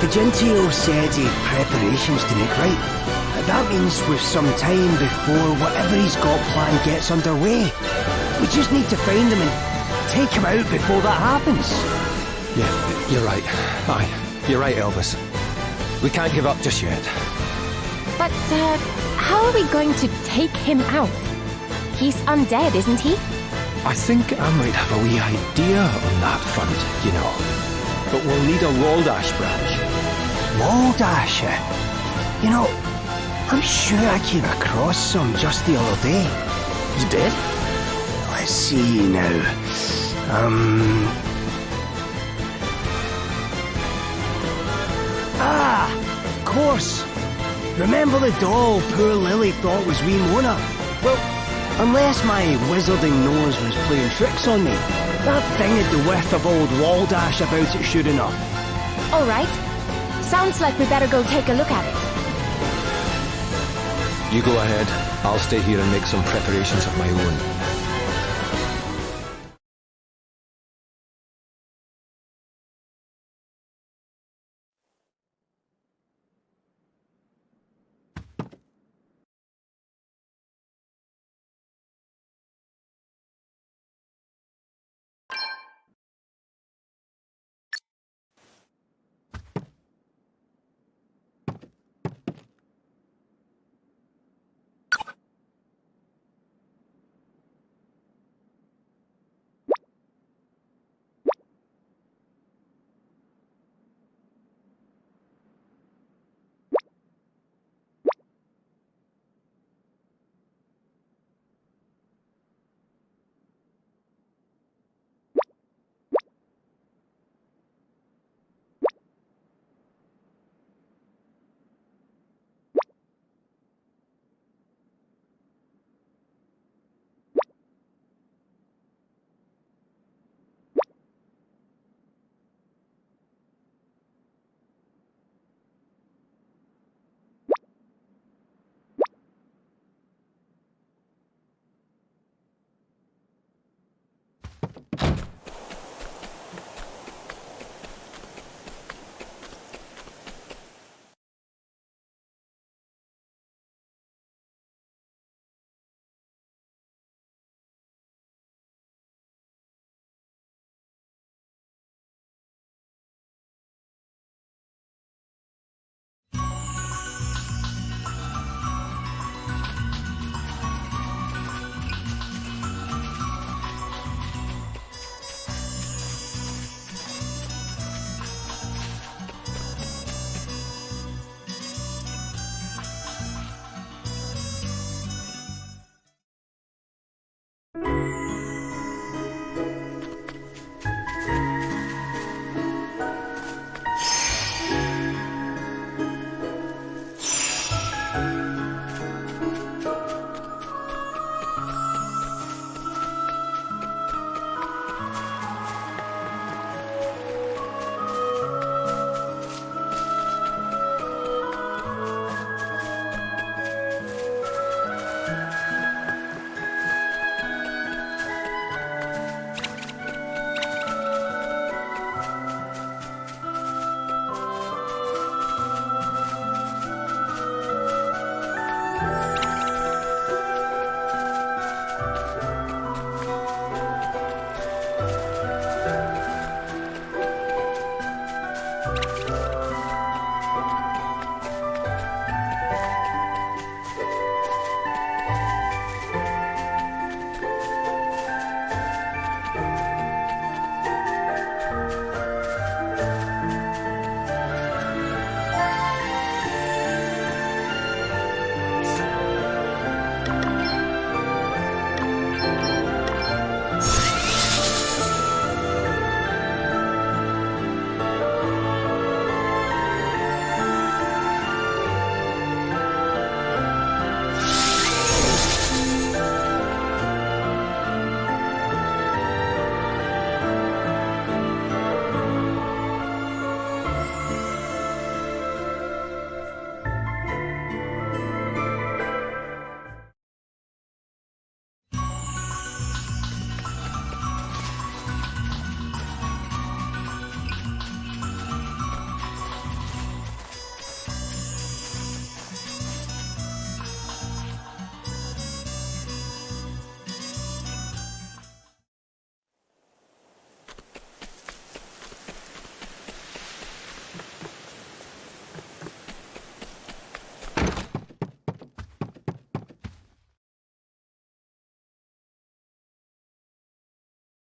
Vigentio said he had preparations to make right. That means with some time before whatever he's got planned gets underway. We just need to find him and take him out before that happens. Yeah, you're right. Aye, you're right, Elvis. We can't give up just yet. But, how are we going to take him out? He's undead, isn't he? I think I might have a wee idea on that front, you know. But we'll need a Waldash branch. Waldash? You know, I'm sure I came across some just the other day. You did? Let's see now. Of course. Remember the doll poor Lily thought was wee Mona? Well, unless my wizarding nose was playing tricks on me, that thing had the width of old Waldash about it sure enough. Alright. Sounds like we better go take a look at it. You go ahead. I'll stay here and make some preparations of my own.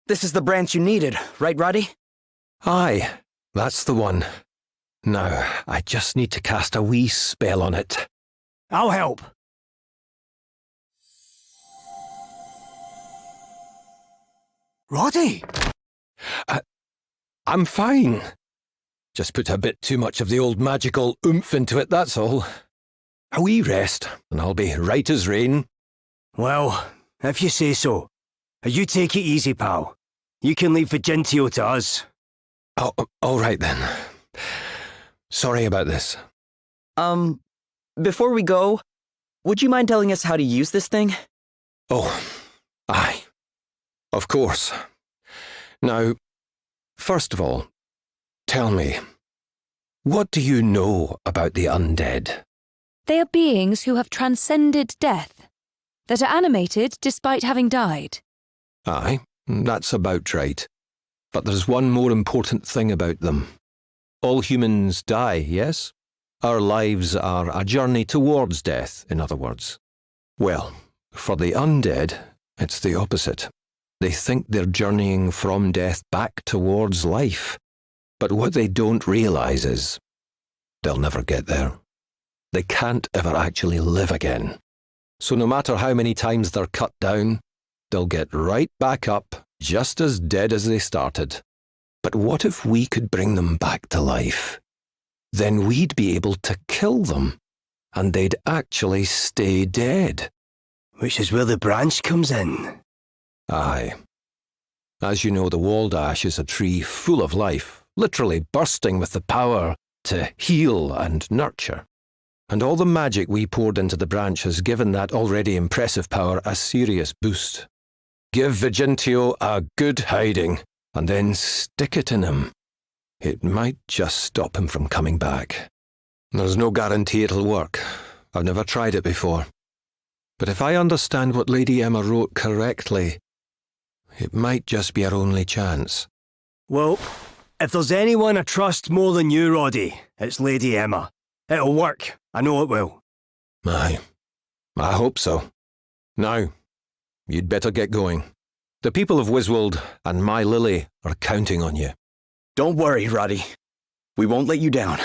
This is the branch you needed, right, Roddy? Aye, that's the one. Now, I just need to cast a wee spell on it. I'll help. Roddy! I'm fine. Just put a bit too much of the old magical oomph into it, that's all. A wee rest, and I'll be right as rain. Well, if you say so. You take it easy, pal. You can leave Vigentio to us. Oh, all right then. Sorry about this. Before we go, would you mind telling us how to use this thing? Oh, aye. Of course. Now, first of all, tell me, what do you know about the undead? They are beings who have transcended death, that are animated despite having died. Aye, that's about right. But there's one more important thing about them. All humans die, yes? Our lives are a journey towards death, in other words. Well, for the undead, it's the opposite. They think they're journeying from death back towards life. But what they don't realise is they'll never get there. They can't ever actually live again. So no matter how many times they're cut down, they'll get right back up, just as dead as they started. But what if we could bring them back to life? Then we'd be able to kill them, and they'd actually stay dead. Which is where the branch comes in. Aye. As you know, the Waldash is a tree full of life, literally bursting with the power to heal and nurture. And all the magic we poured into the branch has given that already impressive power a serious boost. Give Vigentio a good hiding, and then stick it in him. It might just stop him from coming back. There's no guarantee it'll work. I've never tried it before. But if I understand what Lady Emma wrote correctly, it might just be our only chance. Well, if there's anyone I trust more than you, Roddy, it's Lady Emma. It'll work. I know it will. Aye, I hope so. Now, you'd better get going. The people of Wiswold and my Lily are counting on you. Don't worry, Roddy. We won't let you down.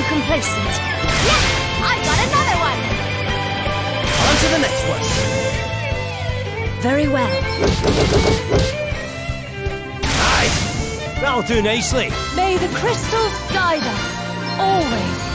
complacent. Yes! I got another one! On to the next one. Very well. Aye, that'll do nicely. May the crystals guide us, always.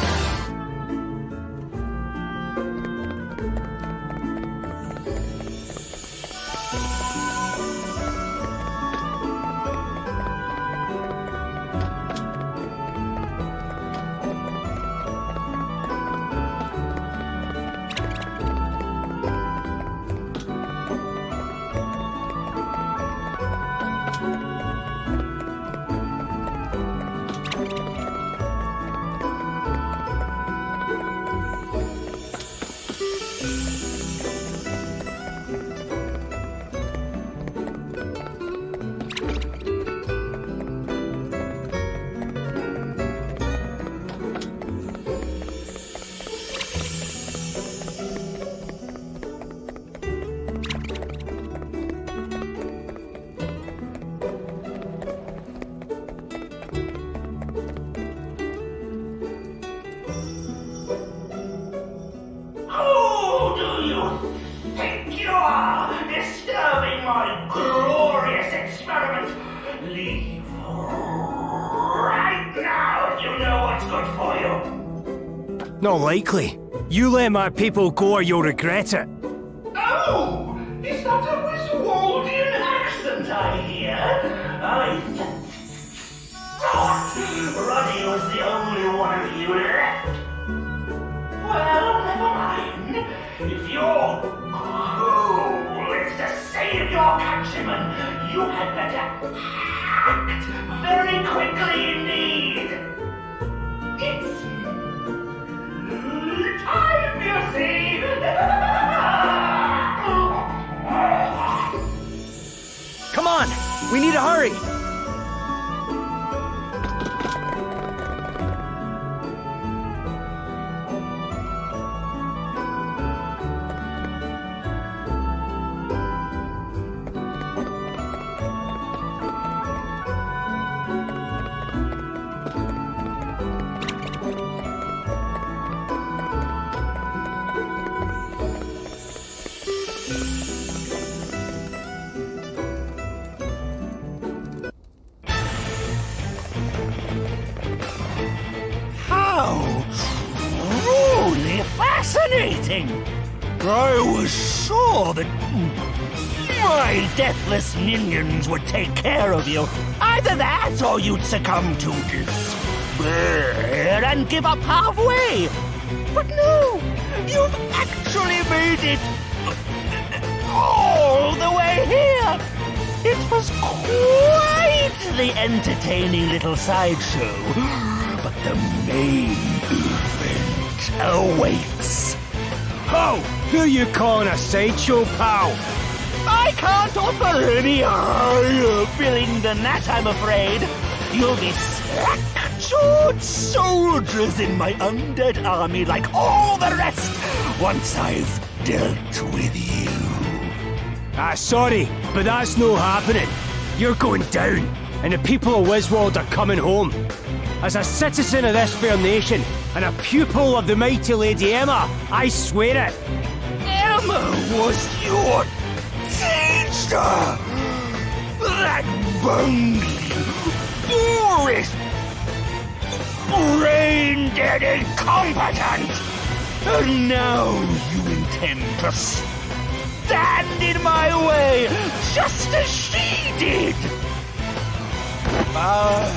Who do you think you are, disturbing my glorious experiment? Leave right now if you know what's good for you. Not likely. You let my people go or you'll regret it. Oh, is that a Wiswoldian accent I hear? I thought Ruddy was the only one of you left. Well, never mind. If your goal is to save your countrymen, you had better act very quickly indeed. It's time, you see. Come on, we need to hurry. How truly fascinating! I was sure that my deathless minions would take care of you. Either that or you'd succumb to despair and give up halfway. But no, you've actually made it all the way here. It was quite the entertaining little sideshow. But the main event awaits. Oh, who are you calling a sideshow, pal? I can't offer any higher billing than that, I'm afraid. You'll be slack-jawed soldiers in my undead army like all the rest once I've dealt with you. Sorry, but that's no happening. You're going down, and the people of Wiswold are coming home. As a citizen of this fair nation, and a pupil of the mighty Lady Emma, I swear it. Emma was your teacher! That bungling, boorish, brain-dead incompetent! And now you intend to stand in my way, just as she did! I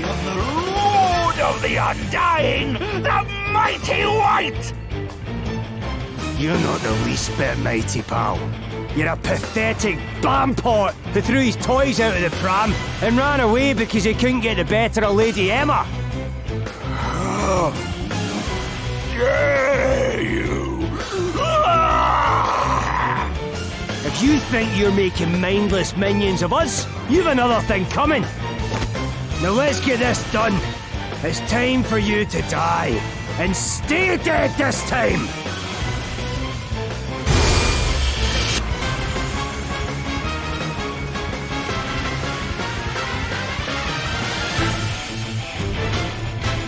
am the Lord of the Undying, the Mighty White! You're not the least bit mighty, pal. You're a pathetic blampot who threw his toys out of the pram and ran away because he couldn't get the better of Lady Emma. How dare you! If you think you're making mindless minions of us, you've another thing coming. Now let's get this done. It's time for you to die. And stay dead this time!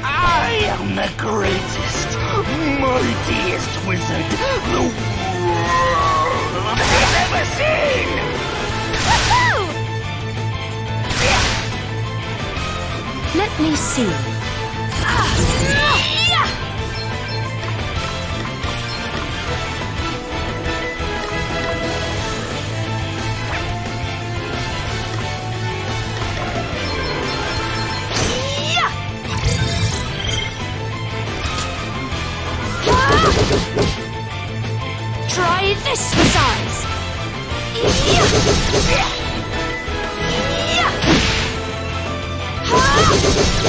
I am am the greatest, mightiest wizard the world has ever seen! Let me see. Try this for size.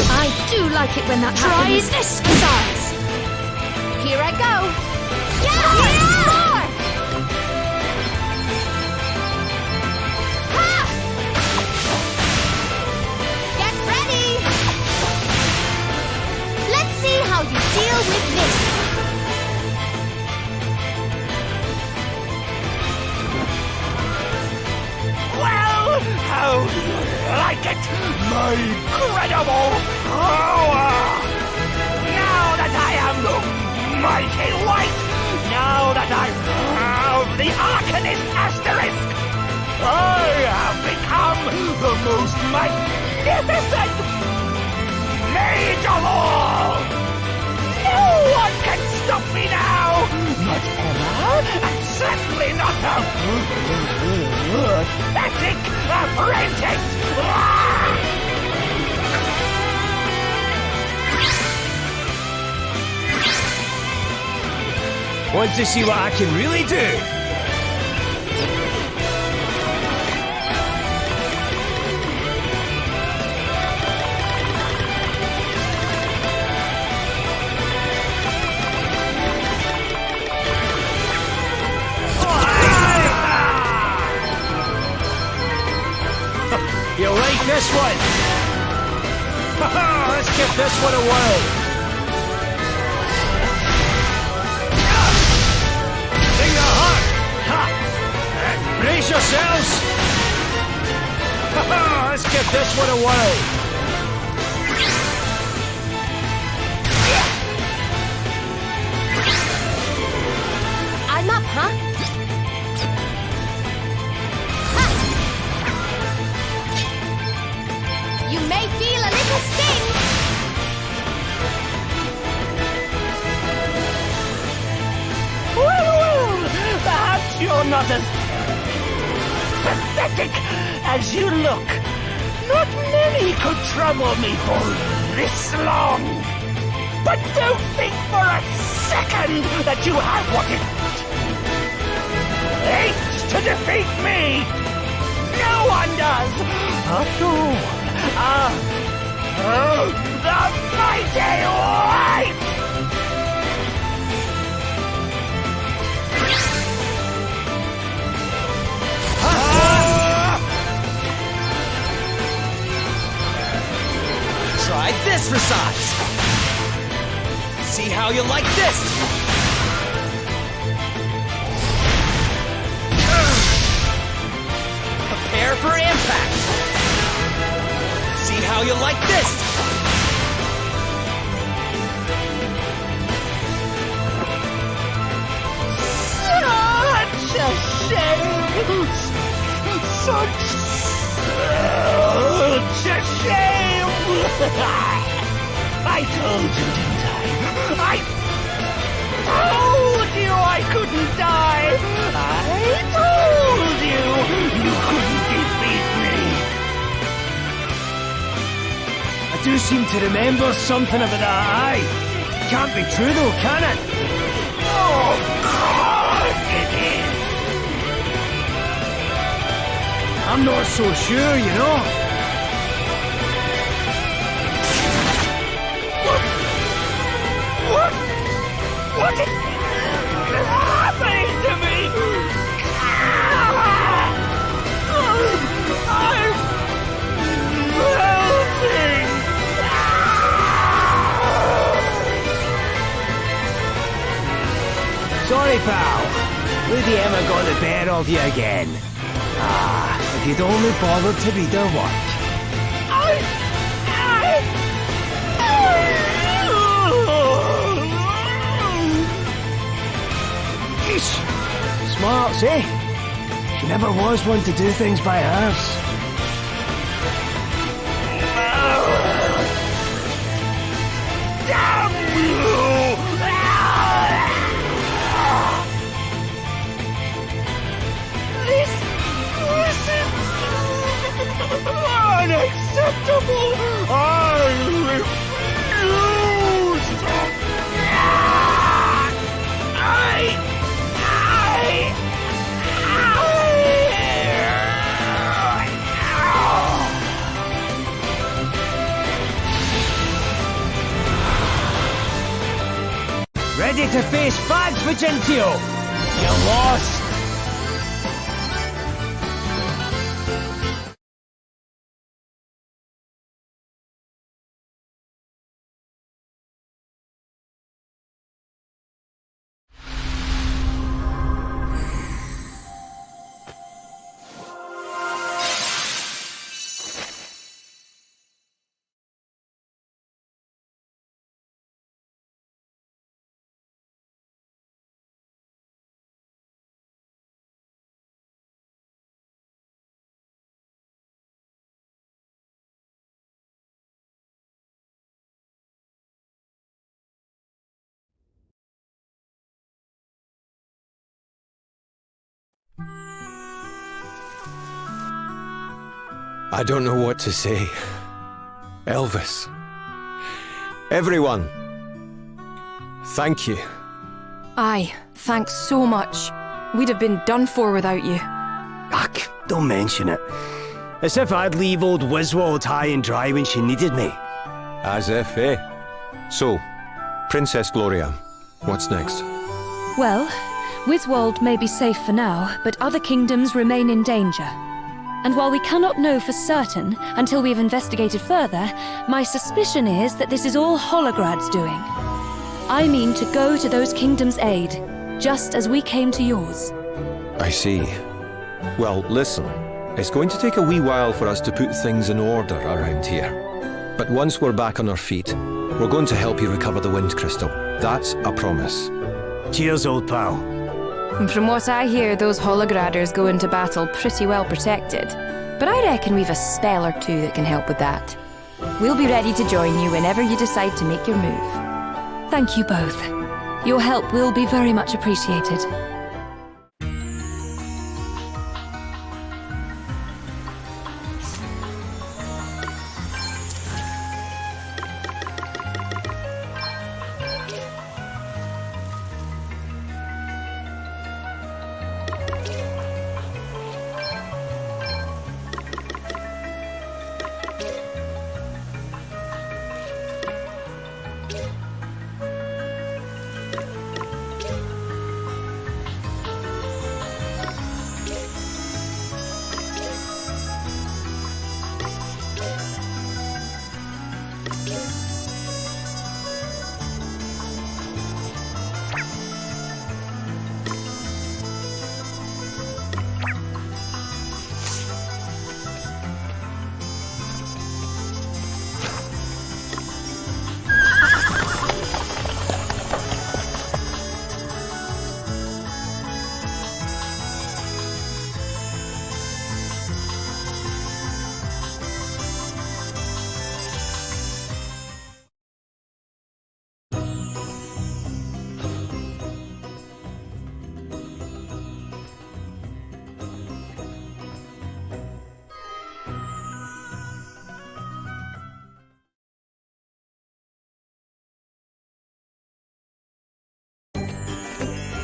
I do like it when that happens. Try this for size. Here I go. Yeah! More! Ha! Get ready! Let's see how you deal with this. Well, how do you like it? My incredible power! Now that I am the mighty white, now that I have the Arcanist asterisk, I have become the most magnificent mage of all! No one can stop me now! Not Emma, and certainly not the pathetic apprentice! Want to see what I can really do? You like this one? Let's give this one a whirl. Sing your heart! Ha! And brace yourselves! Let's give this one a whirl. I'm up, huh? You may feel a little sting. Well, perhaps you're not as pathetic as you look. Not many could trouble me for this long. But don't think for a second that you have what it takes to defeat me. No one does. After all, the mighty white! Try this for size. See how you like this. Prepare for impact. See how you like this. Such a shame! Such a shame! I told you, didn't I? I told you I couldn't die! I told you you couldn't defeat me! I do seem to remember something about that eye. Can't be true though, can it? Of course it is! I'm not so sure, you know. What is happening to me? I'm melting! Sorry, pal. Lady Emma got the better of you again. If you'd only bothered to read her work. Princess, eh? She never was one to do things by halves. Damn you! This is unacceptable! I refuse! Ready to face facts, Vigentio? You're lost. I don't know what to say. Elvis. Everyone. Thank you. Aye, thanks so much. We'd have been done for without you. Ach, don't mention it. As if I'd leave old Wiswald high and dry when she needed me. As if, eh? So, Princess Gloria, what's next? Well, Wiswald may be safe for now, but other kingdoms remain in danger. And while we cannot know for certain until we've investigated further, my suspicion is that this is all Holograd's doing. I mean to go to those kingdoms' aid, just as we came to yours. I see. Well, listen. It's going to take a wee while for us to put things in order around here. But once we're back on our feet, we're going to help you recover the Wind Crystal. That's a promise. Cheers, old pal. And from what I hear, those Holograders go into battle pretty well protected. But I reckon we've a spell or two that can help with that. We'll be ready to join you whenever you decide to make your move. Thank you both. Your help will be very much appreciated.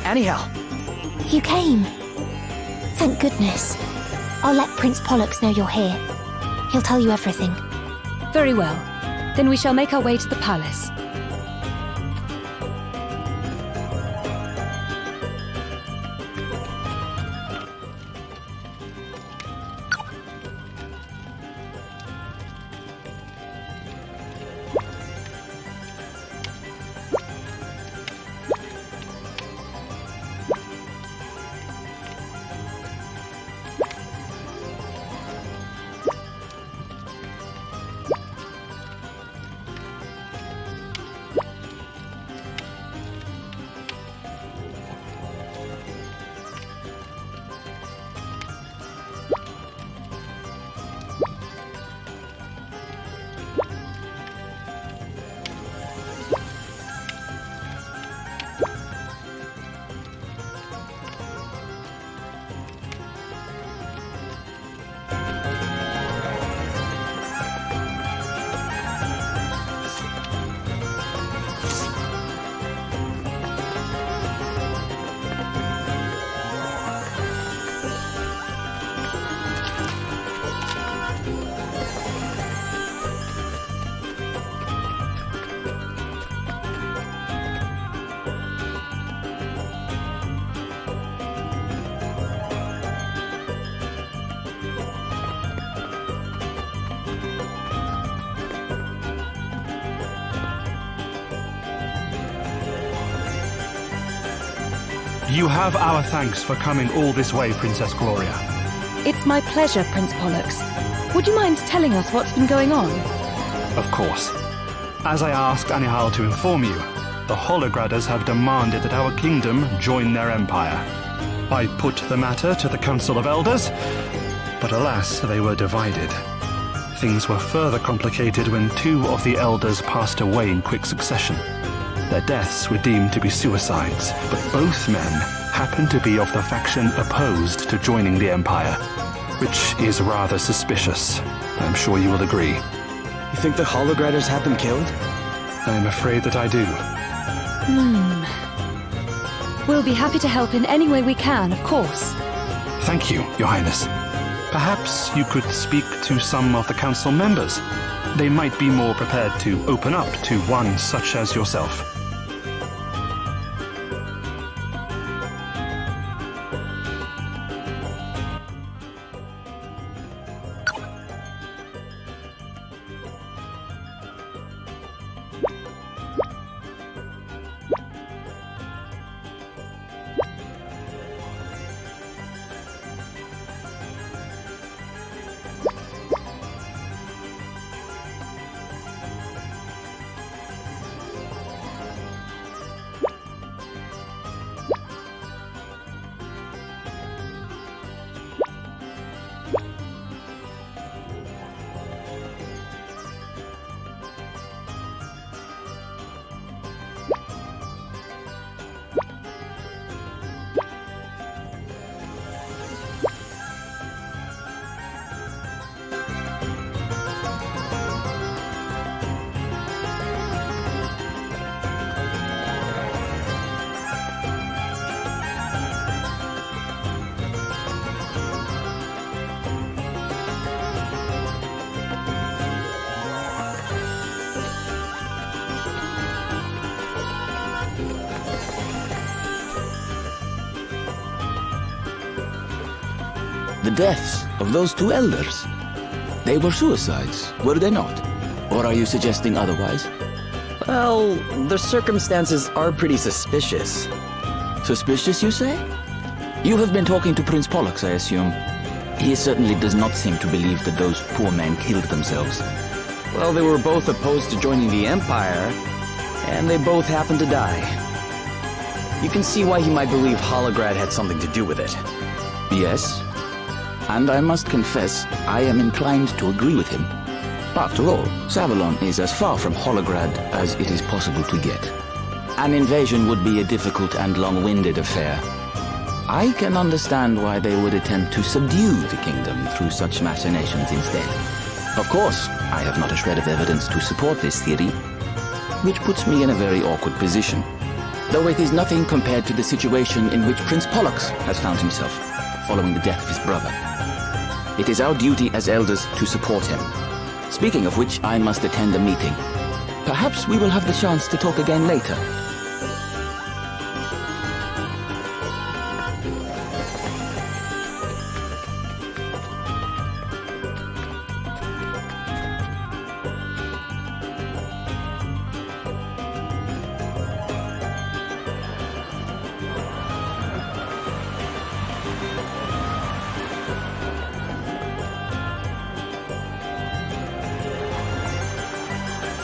Anyhow, You came. Thank goodness. I'll let Prince Pollux know you're here. He'll tell you everything. Very well. Then we shall make our way to the palace. You have our thanks for coming all this way, Princess Gloria. It's my pleasure, Prince Pollux. Would you mind telling us what's been going on? Of course. As I asked Anihal to inform you, the Holograders have demanded that our kingdom join their empire. I put the matter to the Council of Elders, but alas, they were divided. Things were further complicated when 2 of the elders passed away in quick succession. Their deaths were deemed to be suicides, but both men happened to be of the faction opposed to joining the Empire, which is rather suspicious. I'm sure you will agree. You think the Holograders had them killed? I'm afraid that I do. We'll be happy to help in any way we can, of course. Thank you, Your Highness. Perhaps you could speak to some of the council members. They might be more prepared to open up to one such as yourself. The deaths of those 2 elders. They were suicides, were they not? Or are you suggesting otherwise? Well, the circumstances are pretty suspicious. Suspicious, you say? You have been talking to Prince Pollux, I assume. He certainly does not seem to believe that those poor men killed themselves. Well, they were both opposed to joining the Empire, and they both happened to die. You can see why he might believe Holograd had something to do with it. Yes. And I must confess, I am inclined to agree with him. After all, Savalon is as far from Holograd as it is possible to get. An invasion would be a difficult and long-winded affair. I can understand why they would attempt to subdue the kingdom through such machinations instead. Of course, I have not a shred of evidence to support this theory, which puts me in a very awkward position. Though it is nothing compared to the situation in which Prince Pollux has found himself, following the death of his brother. It is our duty as elders to support him. Speaking of which, I must attend a meeting. Perhaps we will have the chance to talk again later.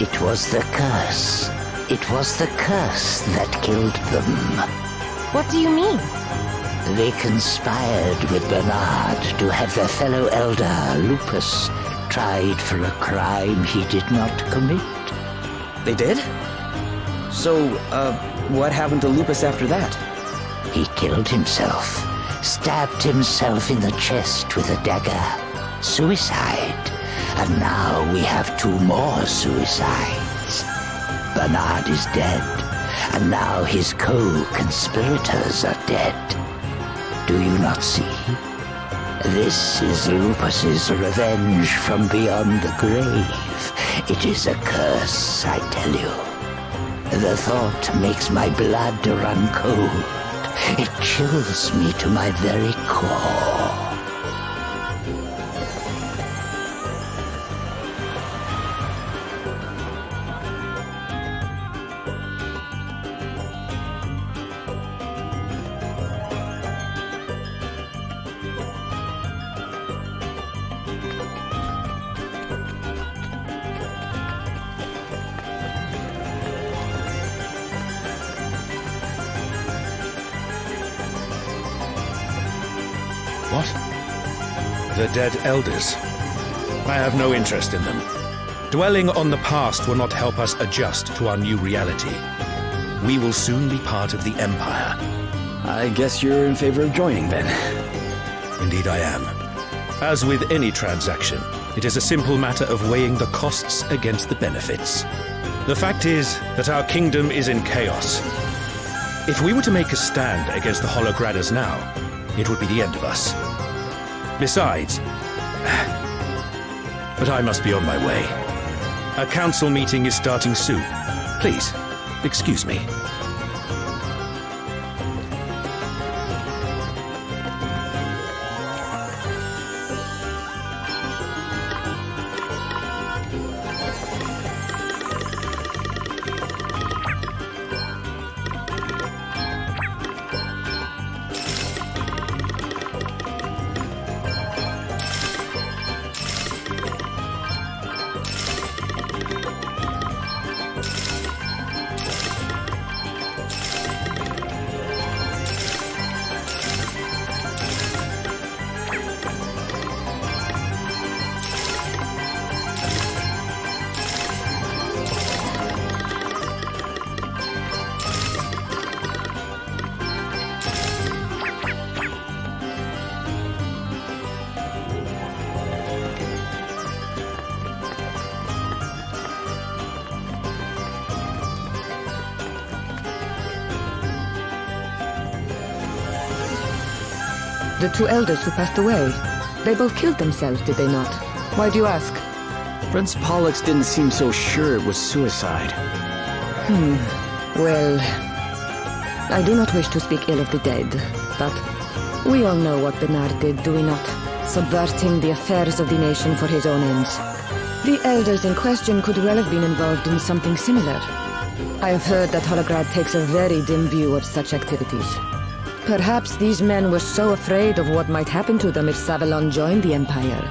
It was the curse. It was the curse that killed them. What do you mean? They conspired with Bernard to have their fellow elder, Lupus, tried for a crime he did not commit. They did? So, what happened to Lupus after that? He killed himself, stabbed himself in the chest with a dagger. Suicide. And now we have 2 more suicides. Bernard is dead, and now his co-conspirators are dead. Do you not see? This is Lupus's revenge from beyond the grave. It is a curse, I tell you. The thought makes my blood run cold. It chills me to my very core. What? The dead elders. I have no interest in them. Dwelling on the past will not help us adjust to our new reality. We will soon be part of the Empire. I guess you're in favor of joining, then. Indeed I am. As with any transaction, it is a simple matter of weighing the costs against the benefits. The fact is that our kingdom is in chaos. If we were to make a stand against the Hologradders now, it would be the end of us. Besides... But I must be on my way. A council meeting is starting soon. Please, excuse me. The two elders who passed away, they both killed themselves, did they not? Why do you ask? Prince Pollux didn't seem so sure it was suicide. Well, I do not wish to speak ill of the dead, but we all know what Bernard did, do we not? Subverting the affairs of the nation for his own ends. The elders in question could well have been involved in something similar. I have heard that Holograd takes a very dim view of such activities. Perhaps these men were so afraid of what might happen to them if Savalon joined the Empire,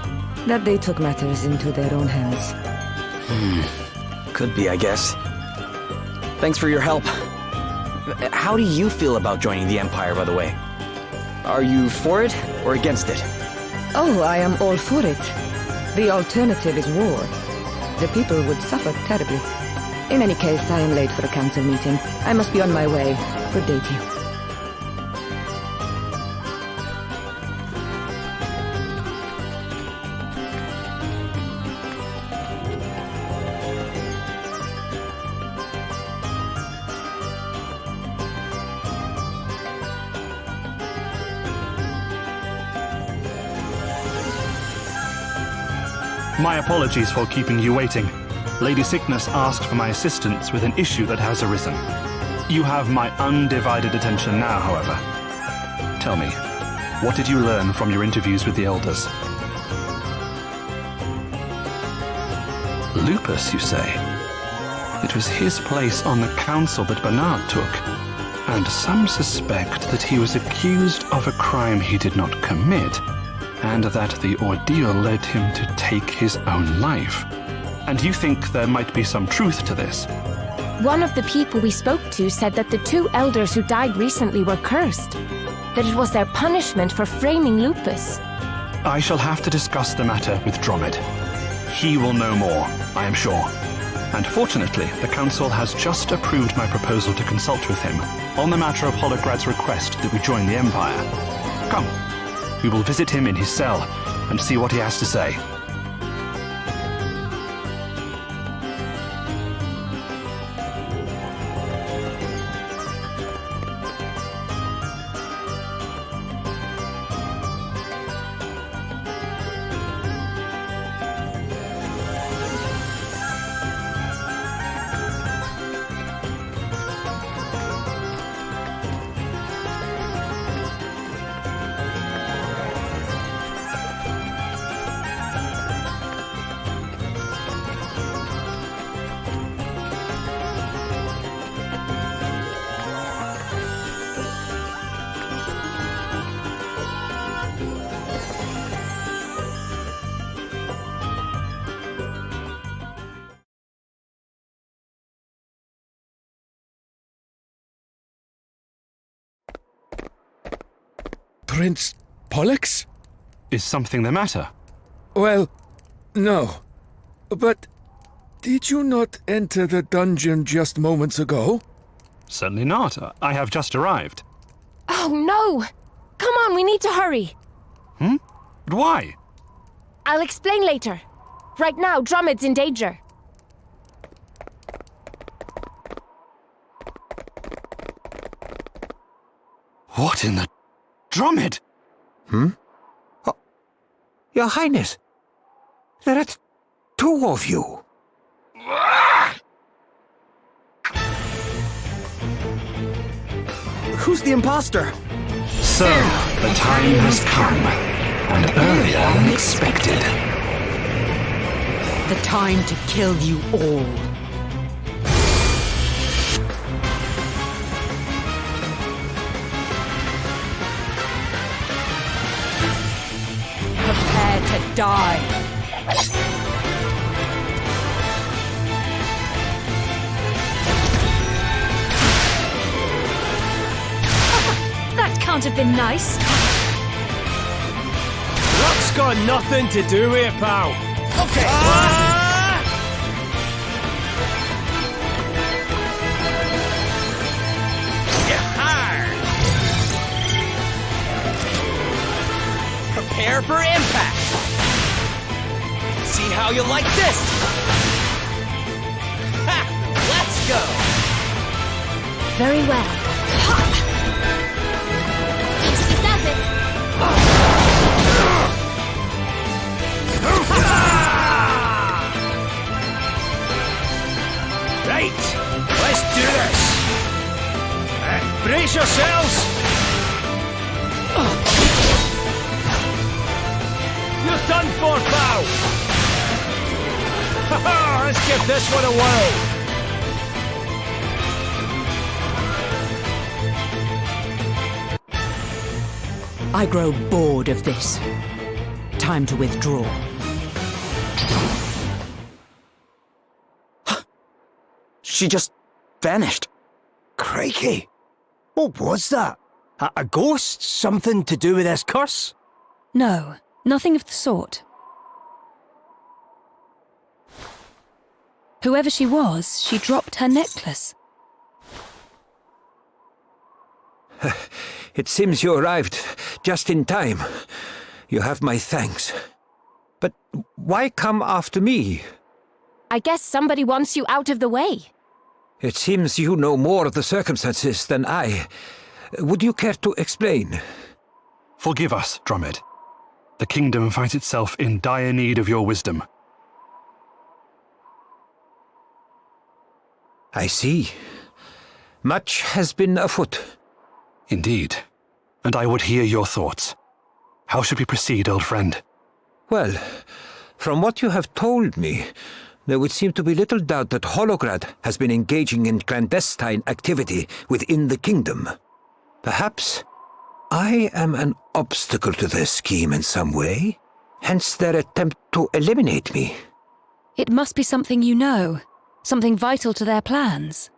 that they took matters into their own hands. Could be, I guess. Thanks for your help. How do you feel about joining the Empire, by the way? Are you for it or against it? Oh, I am all for it. The alternative is war. The people would suffer terribly. In any case, I am late for a council meeting. I must be on my way. Good day to you. My apologies for keeping you waiting. Lady Sickness asked for my assistance with an issue that has arisen. You have my undivided attention now, however. Tell me, what did you learn from your interviews with the elders? Lupus, you say? It was his place on the council that Bernard took, and some suspect that he was accused of a crime he did not commit, and that the ordeal led him to take his own life. And you think there might be some truth to this? One of the people we spoke to said that the two elders who died recently were cursed, that it was their punishment for framing Lupus. I shall have to discuss the matter with Dromid. He will know more, I am sure. And fortunately, the Council has just approved my proposal to consult with him on the matter of Holograd's request that we join the Empire. Come, we will visit him in his cell and see what he has to say. Prince Pollux? Is something the matter? Well, no. But did you not enter the dungeon just moments ago? Certainly not. I have just arrived. Oh no! Come on, we need to hurry. But why? I'll explain later. Right now, Drummond's in danger. What in the... Drummond? Oh, Your Highness, there are two of you. Who's the imposter? So, the time has come, and earlier than expected. The time to kill you all. Prepare to die. That can't have been nice. Luck's got nothing to do with it, pal. Okay. Prepare for impact! See how you like this! Ha! Let's go! Very well. Tasty does it. Right, let's do this. Brace yourselves. You're done for, pal! Let's give this one a whirl! I grow bored of this. Time to withdraw. She just vanished. Crikey! What was that? A ghost? Something to do with this curse? No, nothing of the sort. Whoever she was, she dropped her necklace. It seems you arrived just in time. You have my thanks. But why come after me? I guess somebody wants you out of the way. It seems you know more of the circumstances than I. Would you care to explain? Forgive us, Drummond. The kingdom finds itself in dire need of your wisdom. I see. Much has been afoot. Indeed. And I would hear your thoughts. How should we proceed, old friend? Well, from what you have told me, there would seem to be little doubt that Holograd has been engaging in clandestine activity within the kingdom. Perhaps I am an obstacle to their scheme in some way, hence their attempt to eliminate me. It must be something you know, something vital to their plans.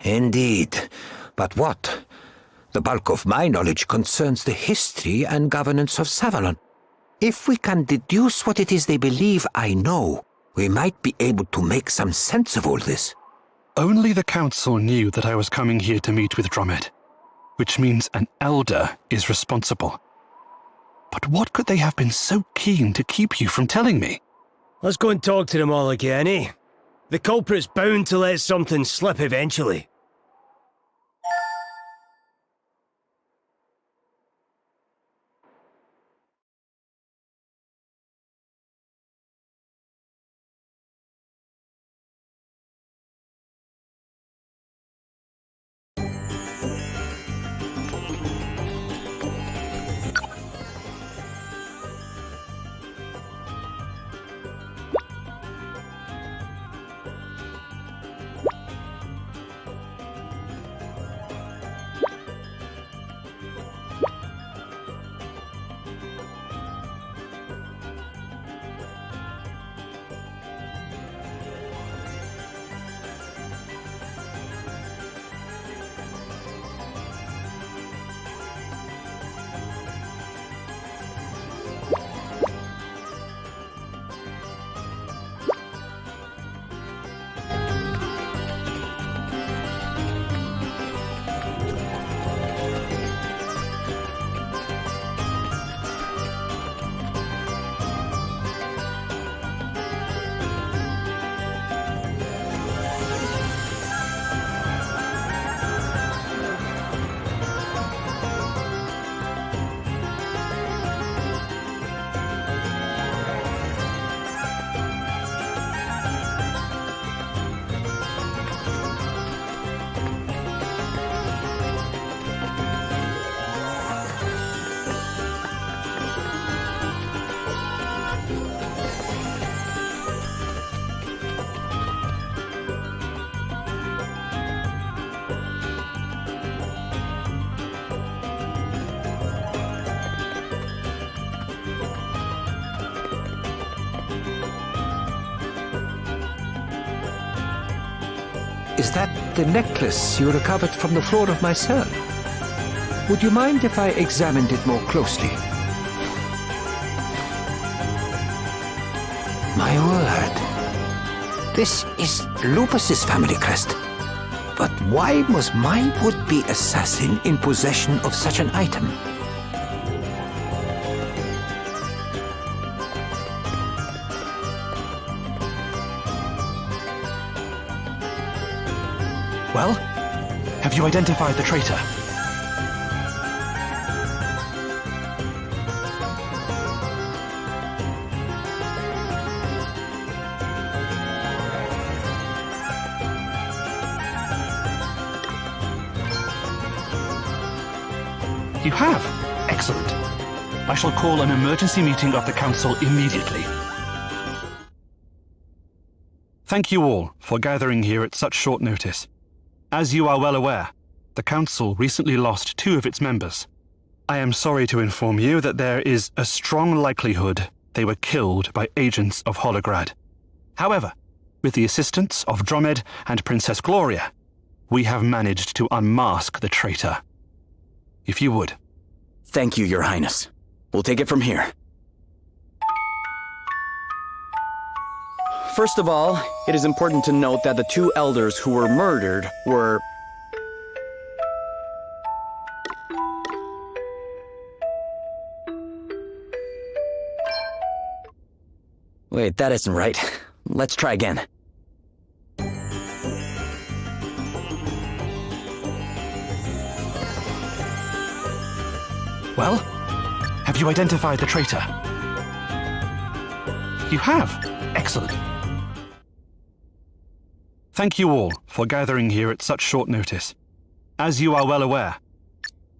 Indeed. But what? The bulk of my knowledge concerns the history and governance of Savalon. If we can deduce what it is they believe I know, we might be able to make some sense of all this. Only the council knew that I was coming here to meet with Drummond, which means an elder is responsible. But what could they have been so keen to keep you from telling me? Let's go and talk to them all again, eh? The culprit's bound to let something slip eventually. Is that the necklace you recovered from the floor of my cell? Would you mind if I examined it more closely? My word. This is Lupus's family crest. But why was my would-be assassin in possession of such an item? Well, have you identified the traitor? You have? Excellent. I shall call an emergency meeting of the Council immediately. Thank you all for gathering here at such short notice. As you are well aware, the Council recently lost 2 of its members. I am sorry to inform you that there is a strong likelihood they were killed by agents of Holograd. However, with the assistance of Dromed and Princess Gloria, we have managed to unmask the traitor. If you would. Thank you, Your Highness. We'll take it from here. First of all, it is important to note that the 2 elders who were murdered were... Wait, that isn't right. Let's try again. Well, have you identified the traitor? You have? Excellent. Thank you all for gathering here at such short notice. As you are well aware,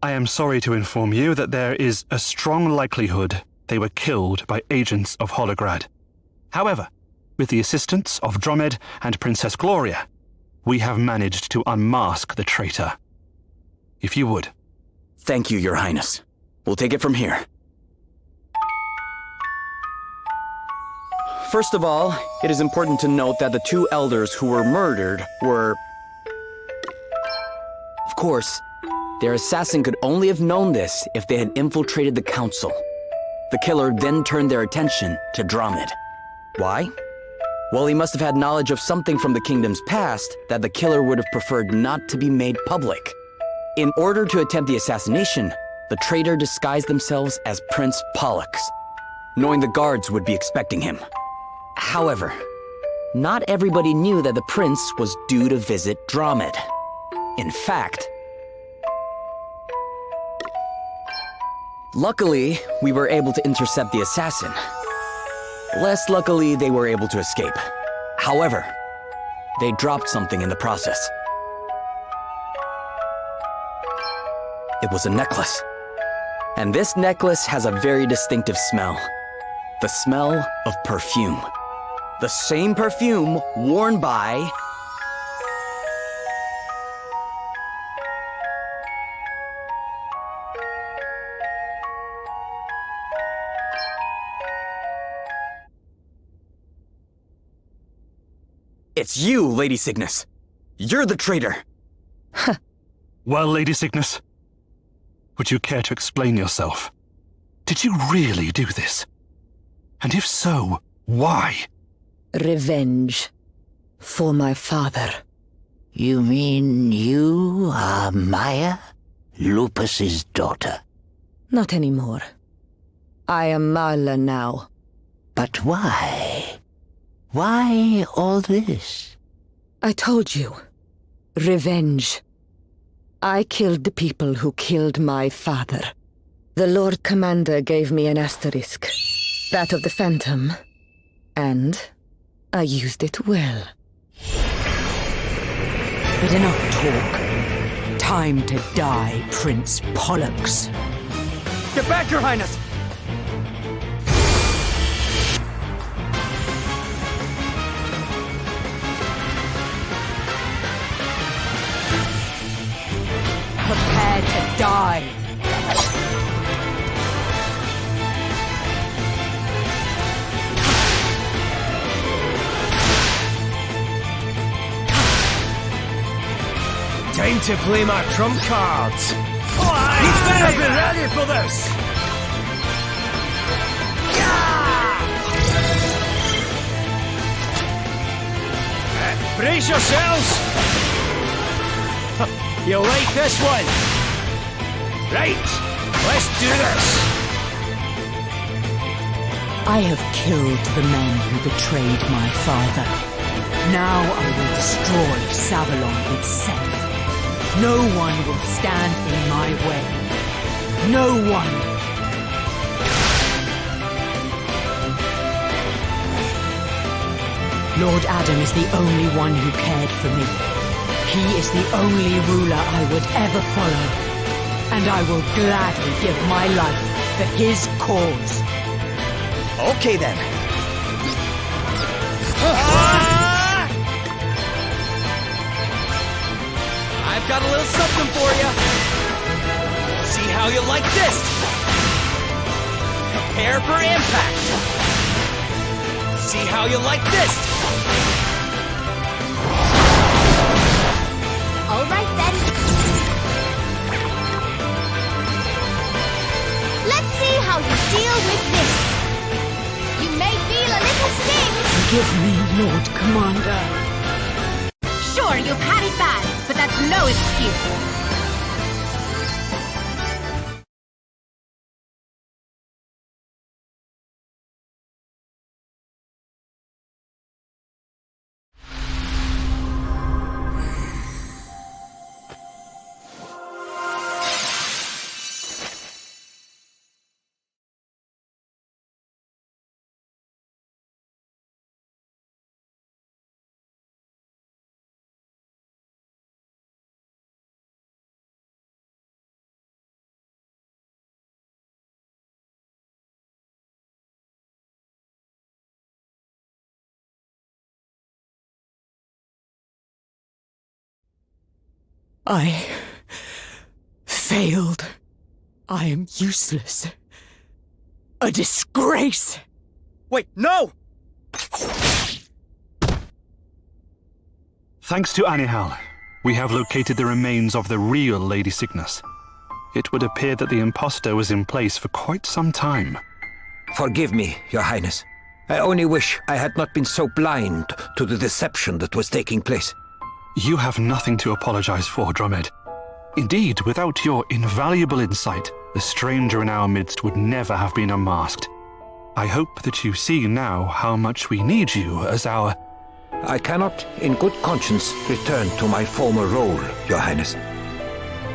I am sorry to inform you that there is a strong likelihood they were killed by agents of Holograd. However, with the assistance of Dromed and Princess Gloria, we have managed to unmask the traitor. If you would. Thank you, Your Highness. We'll take it from here. First of all, it is important to note that the 2 elders who were murdered were... Of course, their assassin could only have known this if they had infiltrated the Council. The killer then turned their attention to Dromed. Why? Well, he must have had knowledge of something from the kingdom's past that the killer would have preferred not to be made public. In order to attempt the assassination, the traitor disguised themselves as Prince Pollux, knowing the guards would be expecting him. However, not everybody knew that the prince was due to visit Dromed. In fact, luckily, we were able to intercept the assassin. Less luckily, they were able to escape. However, they dropped something in the process. It was a necklace. And this necklace has a very distinctive smell. The smell of perfume. The same perfume worn by... It's you, Lady Cygnus. You're the traitor. Well, Lady Cygnus, would you care to explain yourself? Did you really do this? And if so, why? Revenge. For my father. You mean you are Maya, Lupus's daughter? Not anymore. I am Marla now. But why? Why all this? I told you. Revenge. I killed the people who killed my father. The Lord Commander gave me an asterisk. That of the Phantom. And I used it well. But enough talk. Time to die, Prince Pollux. Get back, Your Highness! Prepare to die. Time to play my trump cards. You better be ready for this! Brace yourselves! You'll like this one! Right, let's do this! I have killed the men who betrayed my father. Now I will destroy Savalon itself. No one will stand in my way. No one. Lord Adam is the only one who cared for me. He is the only ruler I would ever follow. And I will gladly give my life for his cause. Okay then. I've got a little something for you. See how you like this. Prepare for impact. See how you like this. All right then. Let's see how you deal with this. You may feel a little sting. Forgive me, Lord Commander. Sure, you've had it bad, but that's no excuse. I failed. I am useless. A disgrace. Wait, no! Thanks to Anihal, we have located the remains of the real Lady Cygnus. It would appear that the impostor was in place for quite some time. Forgive me, Your Highness. I only wish I had not been so blind to the deception that was taking place. You have nothing to apologize for, Drummond. Indeed, without your invaluable insight, the stranger in our midst would never have been unmasked. I hope that you see now how much we need you as our... I cannot, in good conscience, return to my former role, Your Highness.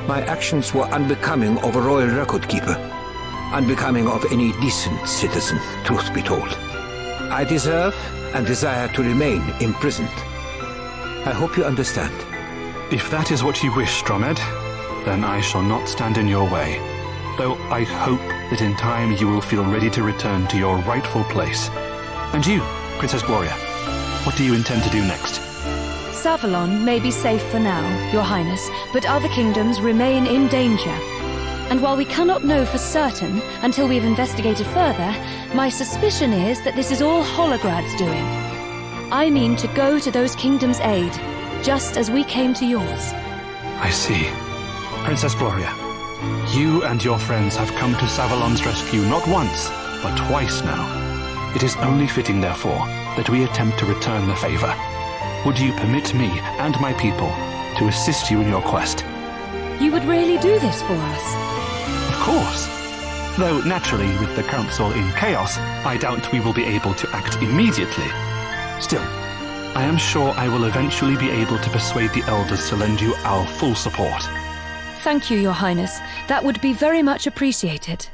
My actions were unbecoming of a royal record-keeper, unbecoming of any decent citizen, truth be told. I deserve and desire to remain imprisoned. I hope you understand. If that is what you wish, Drummond, then I shall not stand in your way. Though I hope that in time you will feel ready to return to your rightful place. And you, Princess Gloria, what do you intend to do next? Savalon may be safe for now, Your Highness, but other kingdoms remain in danger. And while we cannot know for certain until we've investigated further, my suspicion is that this is all Holograd's doing. I mean to go to those kingdoms' aid, just as we came to yours. I see. Princess Gloria, you and your friends have come to Savalon's rescue not once, but twice now. It is only fitting, therefore, that we attempt to return the favor. Would you permit me and my people to assist you in your quest? You would really do this for us? Of course. Though naturally, with the Council in chaos, I doubt we will be able to act immediately. Still, I am sure I will eventually be able to persuade the Elders to lend you our full support. Thank you, Your Highness. That would be very much appreciated.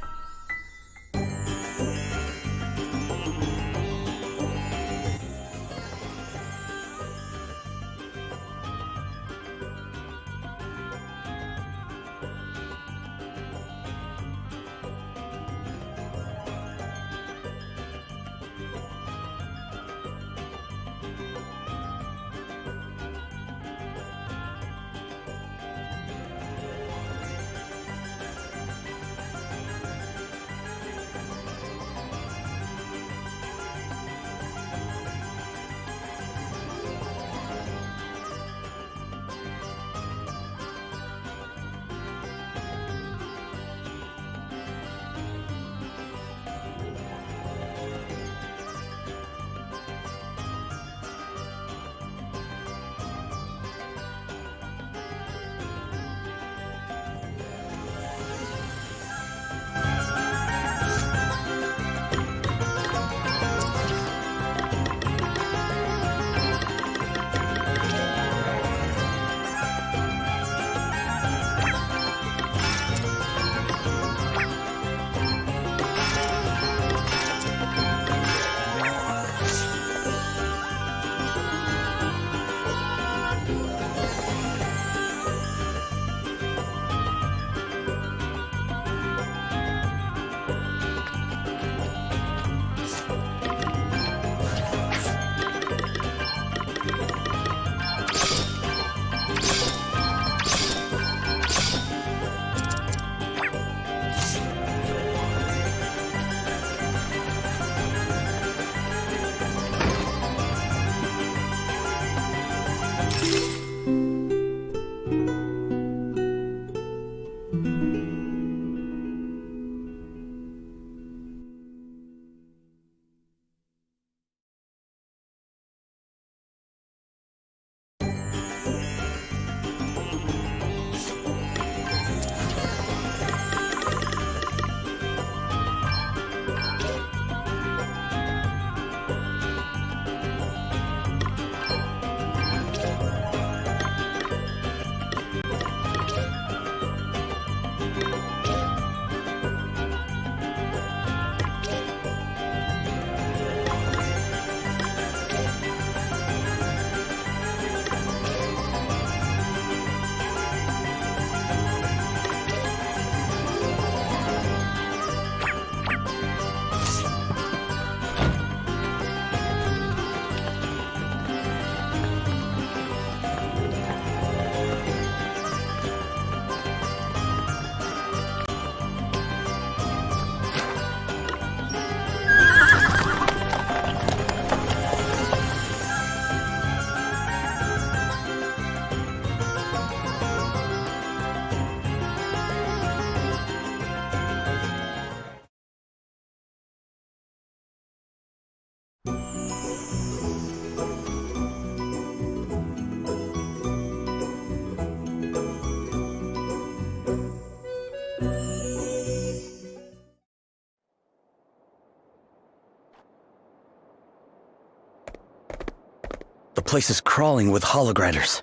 place is crawling with Holograders.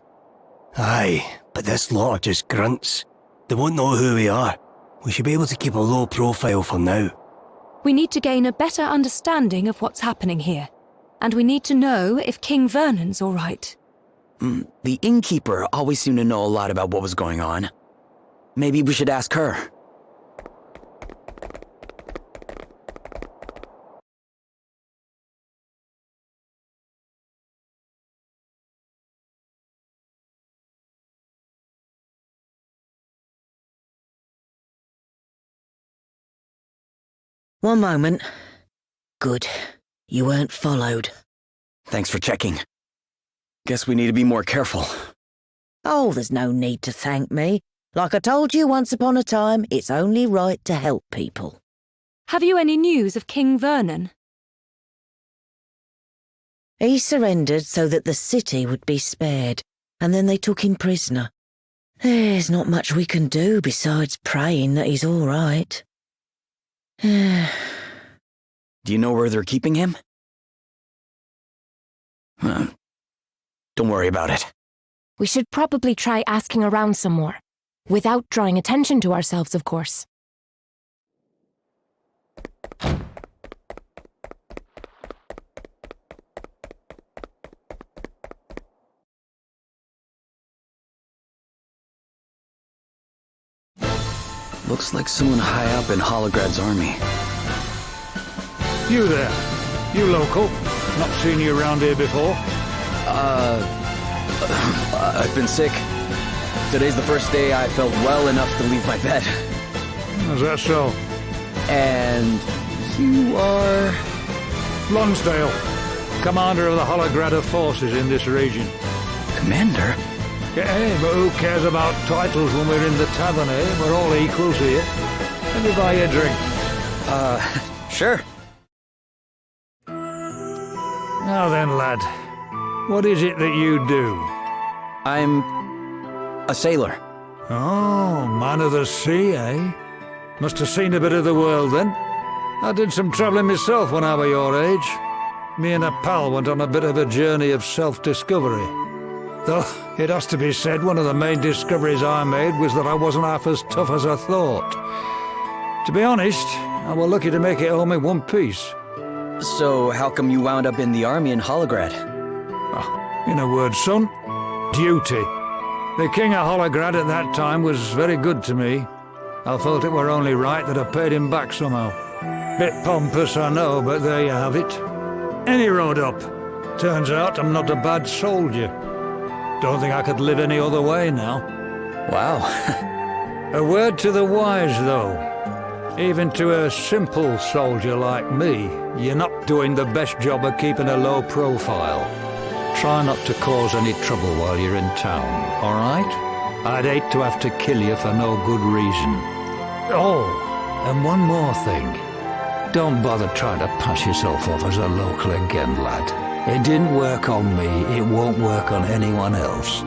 Aye, but this lot are just grunts. They won't know who we are. We should be able to keep a low profile for now. We need to gain a better understanding of what's happening here. And we need to know if King Vernon's all right. The innkeeper always seemed to know a lot about what was going on. Maybe we should ask her. One moment. Good. You weren't followed. Thanks for checking. Guess we need to be more careful. Oh, there's no need to thank me. Like I told you once upon a time, it's only right to help people. Have you any news of King Vernon? He surrendered so that the city would be spared, and then they took him prisoner. There's not much we can do besides praying that he's all right. Do you know where they're keeping him? Don't worry about it. We should probably try asking around some more. Without drawing attention to ourselves, of course. Looks like someone high up in Holograd's army. You there? You local? Not seen you around here before? I've been sick. Today's the first day I felt well enough to leave my bed. Is that so? And you are... Lonsdale, commander of the Holograder forces in this region. Commander? Yeah, but who cares about titles when we're in the tavern, eh? We're all equals here. Let me buy you a drink. Sure. Now then, lad. What is it that you do? I'm a sailor. Oh, man of the sea, eh? Must have seen a bit of the world then. I did some travelling myself when I was your age. Me and a pal went on a bit of a journey of self-discovery. Though, it has to be said, one of the main discoveries I made was that I wasn't half as tough as I thought. To be honest, I was lucky to make it home in one piece. So, how come you wound up in the army in Holograd? In a word, son, duty. The King of Holograd at that time was very good to me. I felt it were only right that I paid him back somehow. Bit pompous, I know, but there you have it. Any road up. Turns out I'm not a bad soldier. Don't think I could live any other way now. Wow. A word to the wise, though. Even to a simple soldier like me, you're not doing the best job of keeping a low profile. Try not to cause any trouble while you're in town, all right? I'd hate to have to kill you for no good reason. Oh, and one more thing. Don't bother trying to pass yourself off as a local again, lad. It didn't work on me, it won't work on anyone else.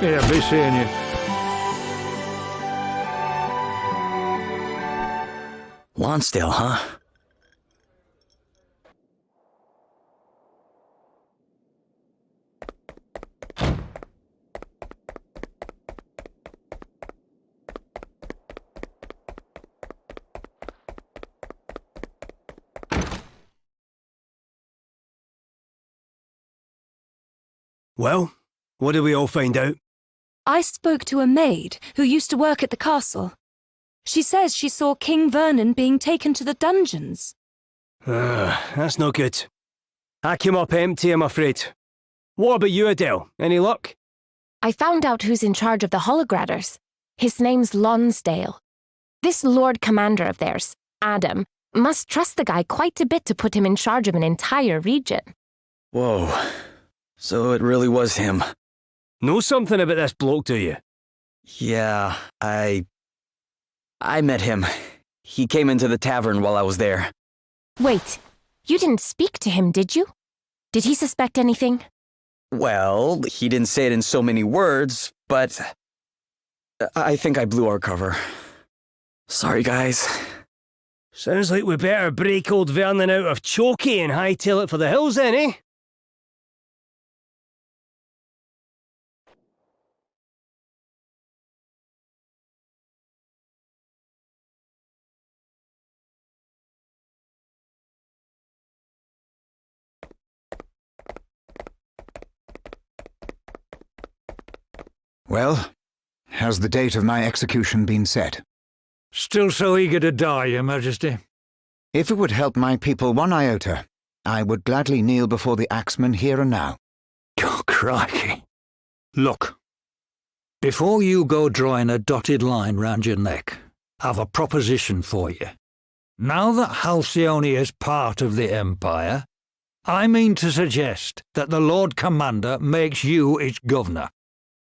Yeah, be seeing you. Lonsdale, huh? Well, what did we all find out? I spoke to a maid who used to work at the castle. She says she saw King Vernon being taken to the dungeons. That's no good. I came up empty, I'm afraid. What about you, Adele? Any luck? I found out who's in charge of the Holograders. His name's Lonsdale. This Lord Commander of theirs, Adam, must trust the guy quite a bit to put him in charge of an entire region. Whoa. So it really was him. Know something about this bloke, do you? Yeah, I met him. He came into the tavern while I was there. Wait, you didn't speak to him, did you? Did he suspect anything? Well, he didn't say it in so many words, but I think I blew our cover. Sorry, guys. Sounds like we better break old Vernon out of Chokey and hightail it for the hills then, eh? Well, has the date of my execution been set? Still so eager to die, Your Majesty? If it would help my people one iota, I would gladly kneel before the axeman here and now. Oh, crikey. Look, before you go drawing a dotted line round your neck, I've a proposition for you. Now that Halcyone is part of the Empire, I mean to suggest that the Lord Commander makes you its governor.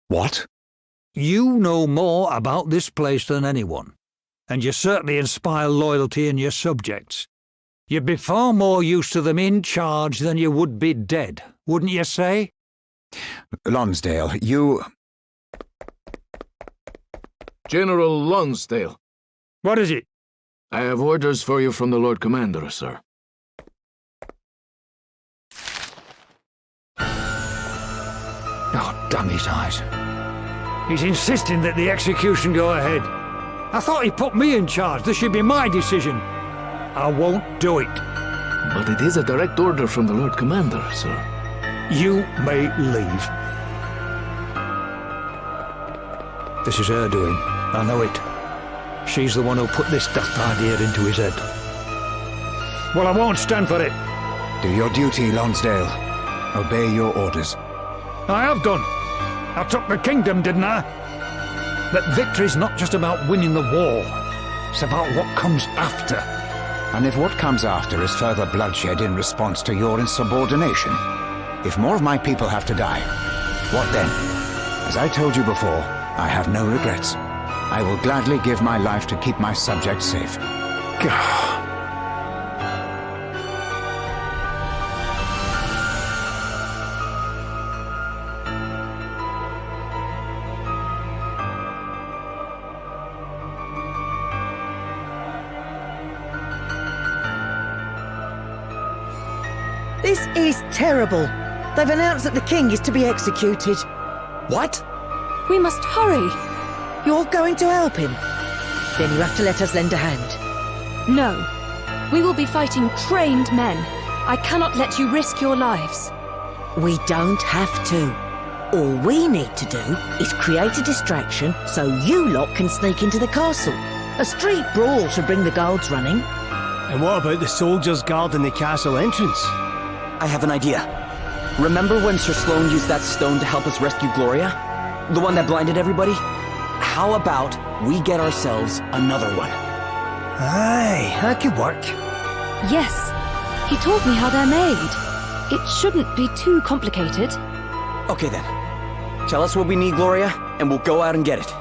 What? You know more about this place than anyone, and you certainly inspire loyalty in your subjects. You'd be far more used to them in charge than you would be dead, wouldn't you say? Lonsdale, you... General Lonsdale. What is it? I have orders for you from the Lord Commander, sir. Oh, damn his eyes. He's insisting that the execution go ahead. I thought he put me in charge. This should be my decision. I won't do it. But it is a direct order from the Lord Commander, sir. You may leave. This is her doing. I know it. She's the one who put this daft idea into his head. Well, I won't stand for it. Do your duty, Lonsdale. Obey your orders. I have done. I took the kingdom, didn't I? But victory's not just about winning the war. It's about what comes after. And if what comes after is further bloodshed in response to your insubordination, if more of my people have to die, what then? As I told you before, I have no regrets. I will gladly give my life to keep my subjects safe. This is terrible. They've announced that the king is to be executed. What? We must hurry. You're going to help him? Then you have to let us lend a hand. No. We will be fighting trained men. I cannot let you risk your lives. We don't have to. All we need to do is create a distraction so you lot can sneak into the castle. A street brawl should bring the guards running. And what about the soldiers guarding the castle entrance? I have an idea. Remember when Sir Sloane used that stone to help us rescue Gloria? The one that blinded everybody? How about we get ourselves another one? Aye, that could work. Yes. He told me how they're made. It shouldn't be too complicated. Okay then. Tell us what we need, Gloria, and we'll go out and get it.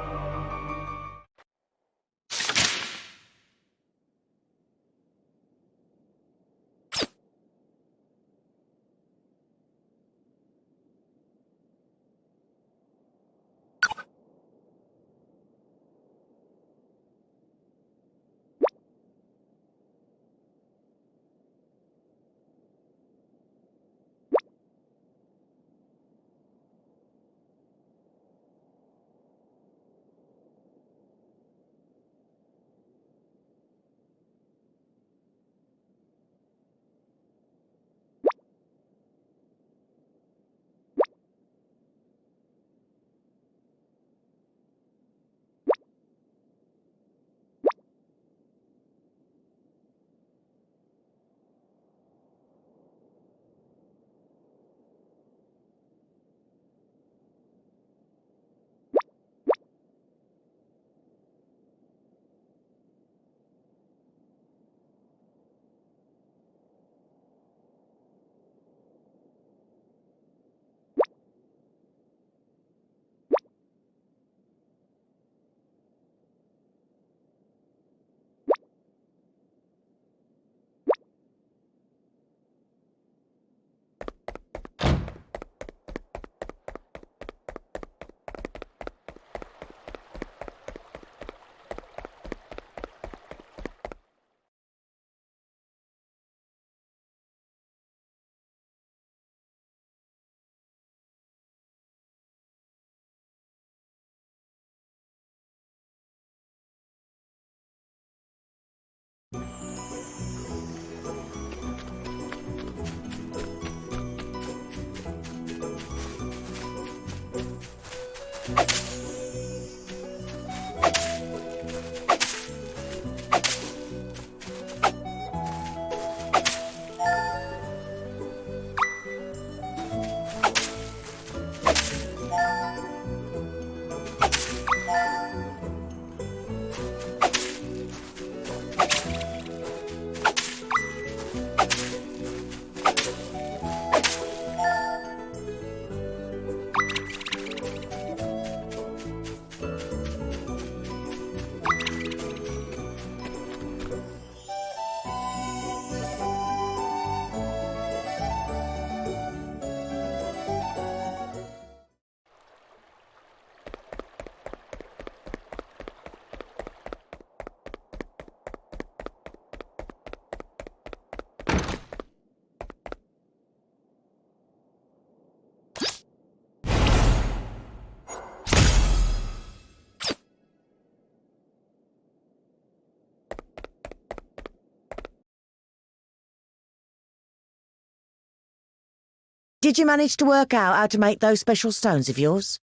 did you manage to work out how to make those special stones of yours?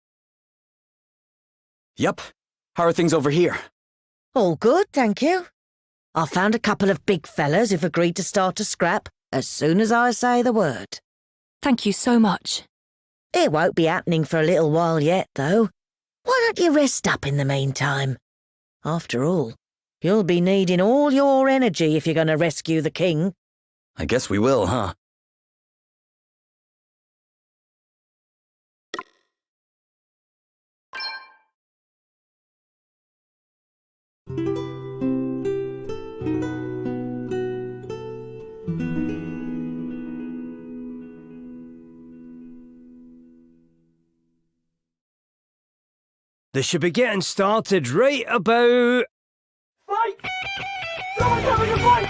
Yep. How are things over here? All good, thank you. I found a couple of big fellas who've agreed to start a scrap as soon as I say the word. Thank you so much. It won't be happening for a little while yet, though. Why don't you rest up in the meantime? After all, you'll be needing all your energy if you're going to rescue the king. I guess we will, huh? They should be getting started right about... Fight! Someone's having a fight!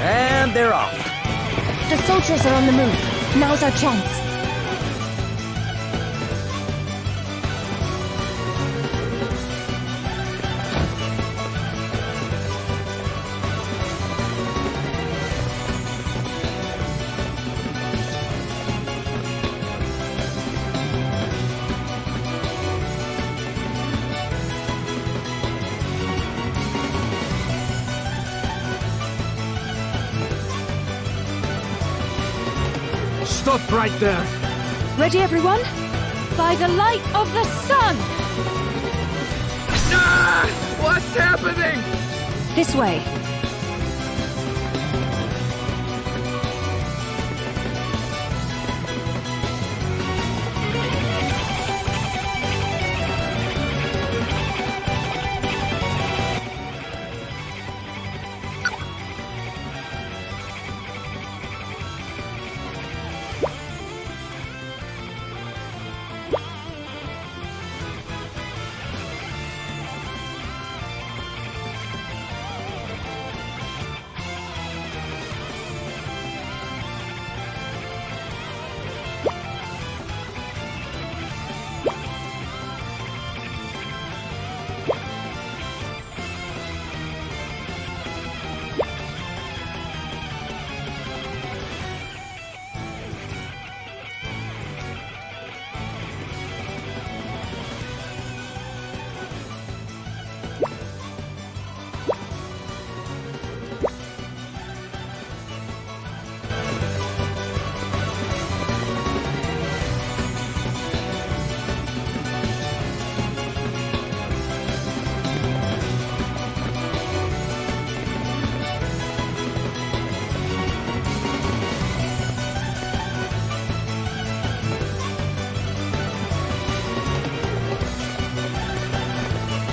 And they're off. The soldiers are on the move. Now's our chance. Stop right there! Ready, everyone? By the light of the sun! Ah! What's happening? This way.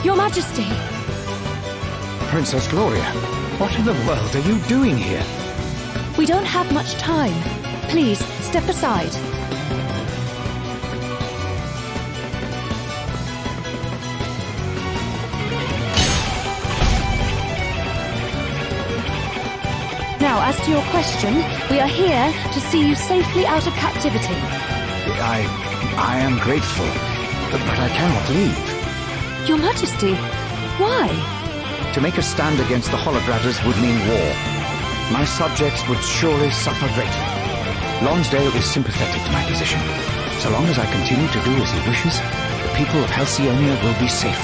Your Majesty! Princess Gloria, what in the world are you doing here? We don't have much time. Please, step aside. Now, as to your question, we are here to see you safely out of captivity. I am grateful, but I cannot leave. Your Majesty, why? To make a stand against the Holograders would mean war. My subjects would surely suffer greatly. Lonsdale is sympathetic to my position. So long as I continue to do as he wishes, the people of Halcyonia will be safe.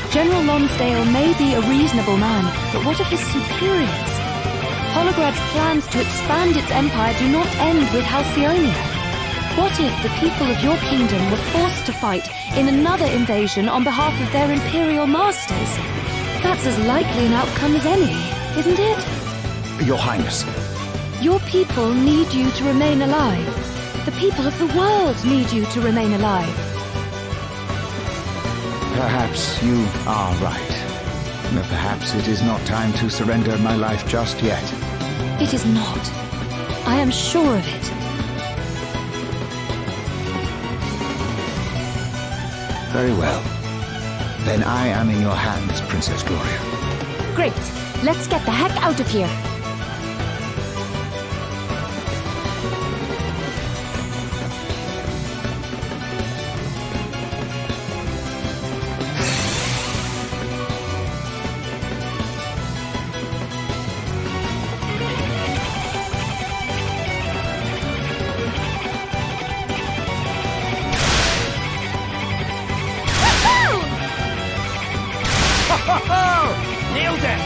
General Lonsdale may be a reasonable man, but what of his superiors? Holograd's plans to expand its empire do not end with Halcyonia. What if the people of your kingdom were forced to fight in another invasion on behalf of their imperial masters? That's as likely an outcome as any, isn't it? Your Highness. Your people need you to remain alive. The people of the world need you to remain alive. Perhaps you are right. But perhaps it is not time to surrender my life just yet. It is not. I am sure of it. Very well. Then I am in your hands, Princess Gloria. Great. Let's get the heck out of here.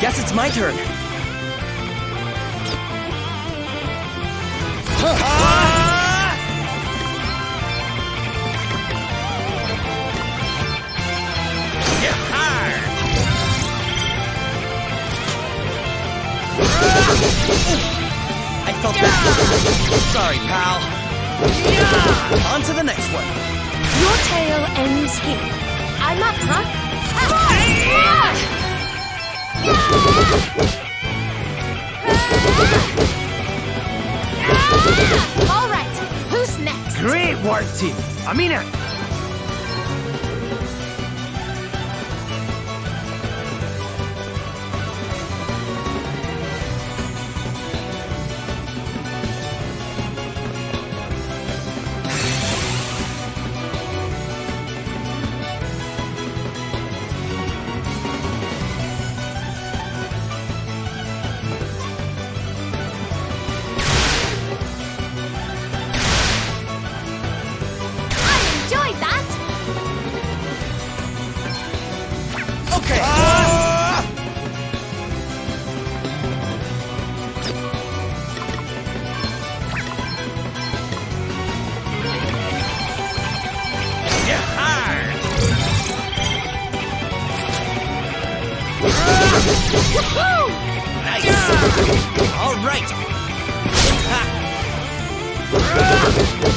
Guess it's my turn. I felt that. Sorry, pal. On to the next one. Your tale ends here. I'm up, huh? All right, who's next? Great work, team. I mean it. All right.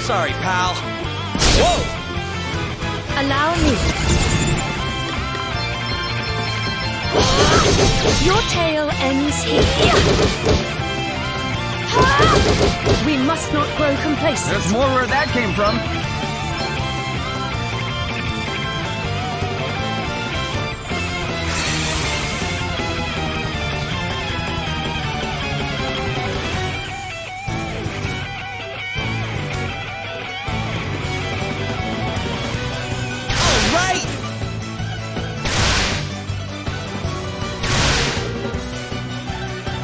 Sorry, pal. Whoa! Allow me. Your tale ends here. We must not grow complacent. There's more where that came from.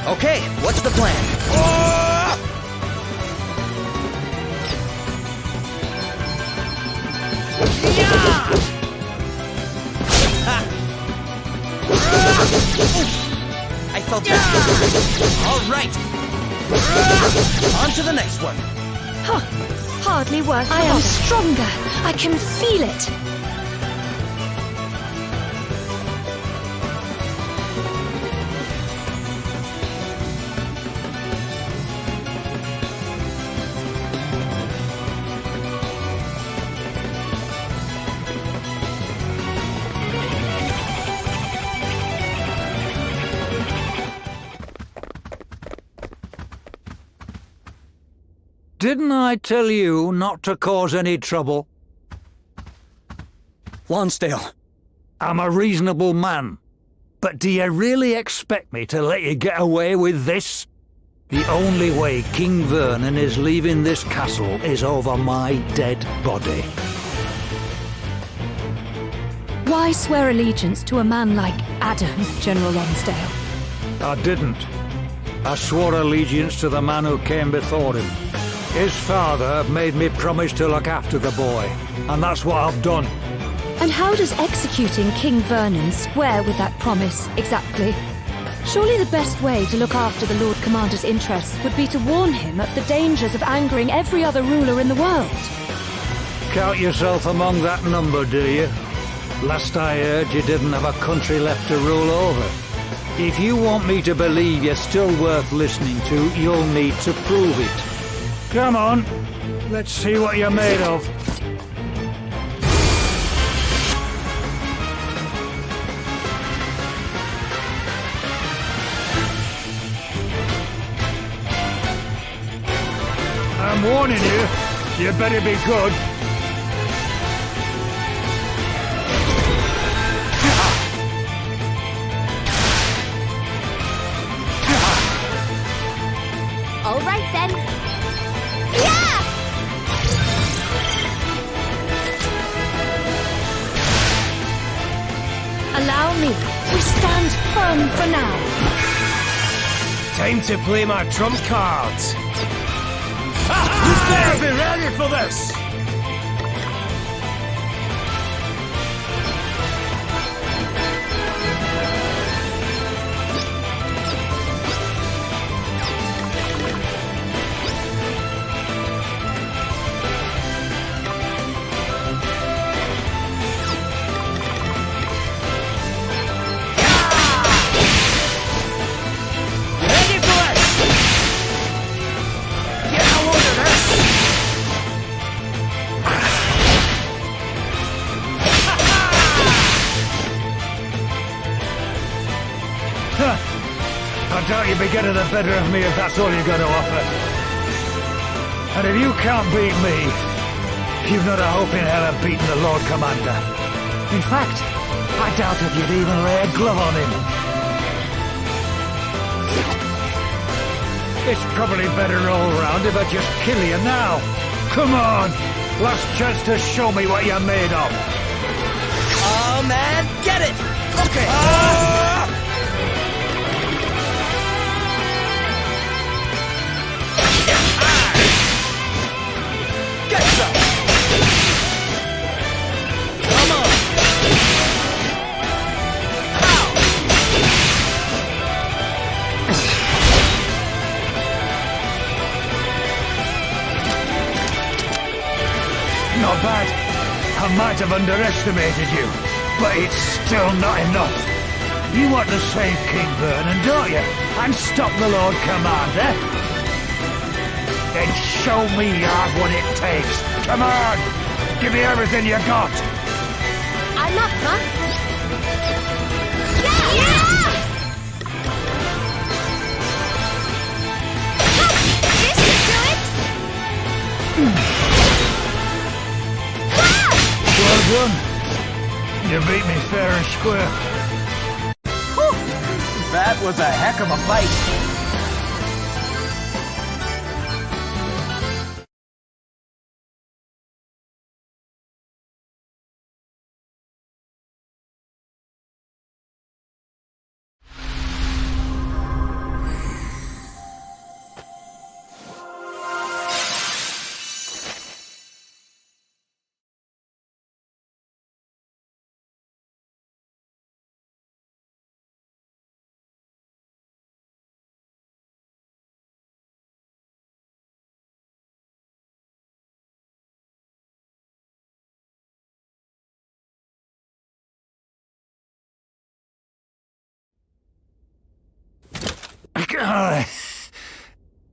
Okay, what's the plan? I felt that. All right. On to the next one. Huh. Hardly worth I am stronger. I can feel it. Didn't I tell you not to cause any trouble? Lonsdale. I'm a reasonable man. But do you really expect me to let you get away with this? The only way King Vernon is leaving this castle is over my dead body. Why swear allegiance to a man like Adam, General Lonsdale? I didn't. I swore allegiance to the man who came before him. His father made me promise to look after the boy, and that's what I've done. And how does executing King Vernon square with that promise, exactly? Surely the best way to look after the Lord Commander's interests would be to warn him of the dangers of angering every other ruler in the world. Count yourself among that number, do you? Last I heard, you didn't have a country left to rule over. If you want me to believe you're still worth listening to, you'll need to prove it. Come on, let's see what you're made of. I'm warning you, you better be good. All right then. Yeah! Allow me. We stand firm for now. Time to play my trump cards. You better be ready for this! you'll be getting the better of me if that's all you're going to offer. And if you can't beat me, you've not a hope in hell of beating the Lord Commander. In fact, I doubt if you'd even lay a glove on him. It's probably better all round if I just kill you now. Come on! Last chance to show me what you're made of. Oh, man, get it! Okay. Get some! Come on! Not bad. I might have underestimated you, but it's still not enough. You want to save King Vernon, don't you? And stop the Lord Commander? Then show me you have what it takes. Come on! Give me everything you got! I'm up, huh? This should do it! Well done. You beat me fair and square. That was a heck of a fight.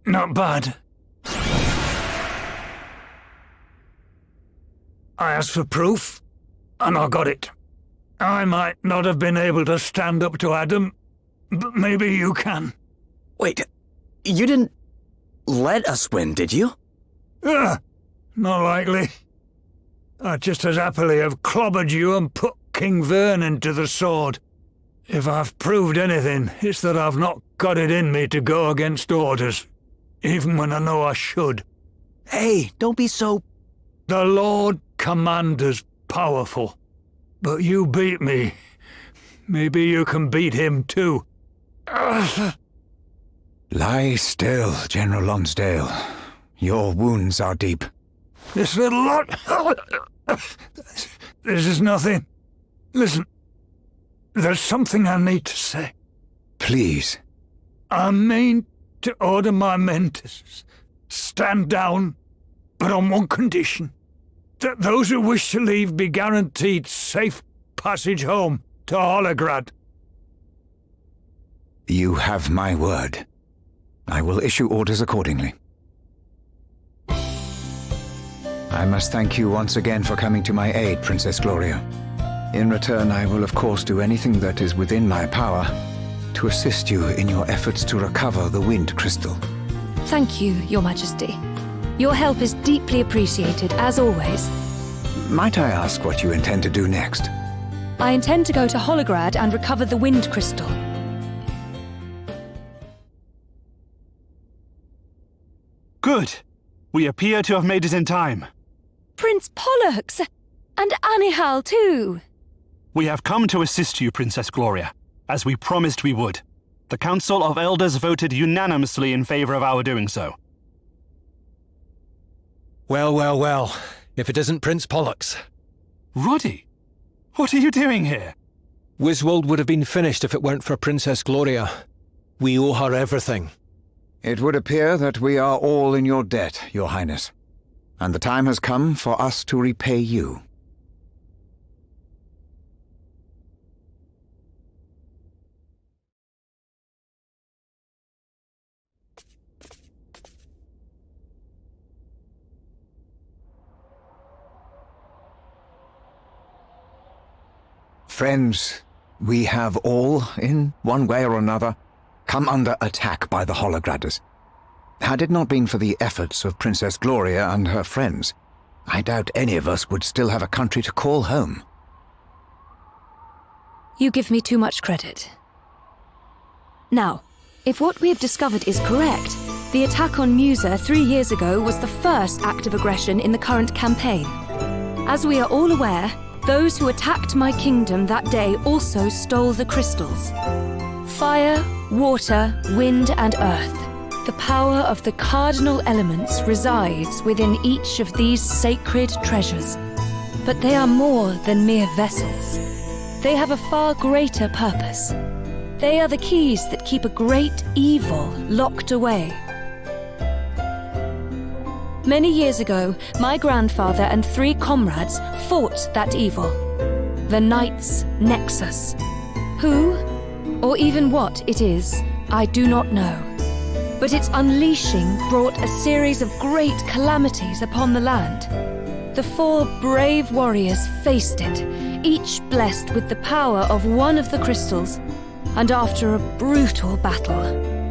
Not bad. I asked for proof, and I got it. I might not have been able to stand up to Adam, but maybe you can. Wait, you didn't let us win, did you? Not likely. I'd just as happily have clobbered you and put King Vernon to the sword. If I've proved anything, it's that I've not got it in me to go against orders, even when I know I should. Hey, don't be so... The Lord Commander's powerful, but you beat me. Maybe you can beat him too. Lie still, General Lonsdale. Your wounds are deep. This little lot... This is nothing. Listen, there's something I need to say. Please. I mean to order my men to stand down, but on one condition. That those who wish to leave be guaranteed safe passage home to Holograd. You have my word. I will issue orders accordingly. I must thank you once again for coming to my aid, Princess Gloria. In return, I will of course do anything that is within my power to assist you in your efforts to recover the Wind Crystal. Thank you, Your Majesty. Your help is deeply appreciated, as always. Might I ask what you intend to do next? I intend to go to Holograd and recover the Wind Crystal. Good. We appear to have made it in time. Prince Pollux! And Anihal, too! We have come to assist you, Princess Gloria, as we promised we would. The Council of Elders voted unanimously in favor of our doing so. Well, well, well. If it isn't Prince Pollux. Roddy, what are you doing here? Wiswold would have been finished if it weren't for Princess Gloria. We owe her everything. It would appear that we are all in your debt, Your Highness. And the time has come for us to repay you. Friends, we have all, in one way or another, come under attack by the Holograders. Had it not been for the efforts of Princess Gloria and her friends, I doubt any of us would still have a country to call home. You give me too much credit. Now, if what we have discovered is correct, the attack on Musa 3 years ago was the first act of aggression in the current campaign. As we are all aware, those who attacked my kingdom that day also stole the crystals. Fire, water, wind, and earth. The power of the cardinal elements resides within each of these sacred treasures. But they are more than mere vessels. They have a far greater purpose. They are the keys that keep a great evil locked away. Many years ago, my grandfather and 3 comrades fought that evil. The Knights' Nexus. Who, or even what it is, I do not know. But its unleashing brought a series of great calamities upon the land. The 4 brave warriors faced it, each blessed with the power of one of the crystals, and after a brutal battle,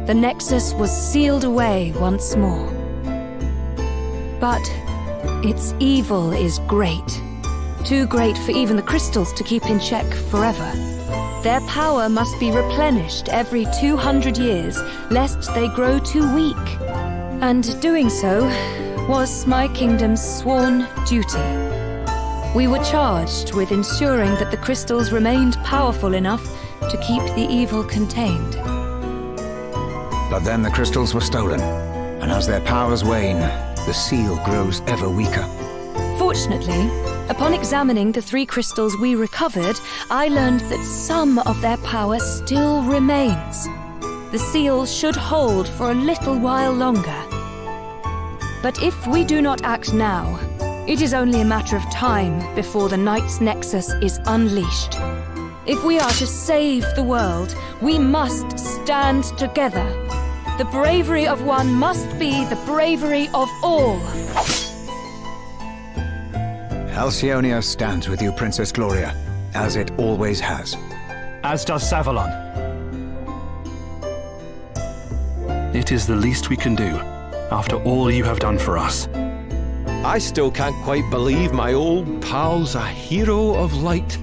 the Nexus was sealed away once more. But its evil is great. Too great for even the crystals to keep in check forever. Their power must be replenished every 200 years, lest they grow too weak. And doing so was my kingdom's sworn duty. We were charged with ensuring that the crystals remained powerful enough to keep the evil contained. But then the crystals were stolen, and as their powers wane, the seal grows ever weaker. Fortunately, upon examining the 3 crystals we recovered, I learned that some of their power still remains. The seal should hold for a little while longer. But if we do not act now, it is only a matter of time before the Knights' Nexus is unleashed. If we are to save the world, we must stand together. The bravery of one must be the bravery of all. Halcyonia stands with you, Princess Gloria, as it always has. As does Savalon. It is the least we can do, after all you have done for us. I still can't quite believe my old pal's a hero of light.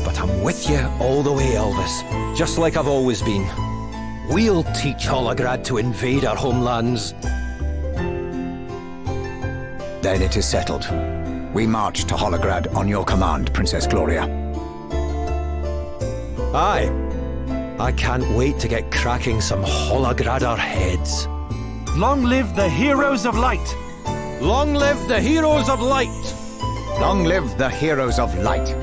But I'm with you all the way, Elvis, just like I've always been. We'll teach Holograd to invade our homelands. Then it is settled. We march to Holograd on your command, Princess Gloria. Aye. I can't wait to get cracking some Holograder heads. Long live the heroes of light! Long live the heroes of light! Long live the heroes of light!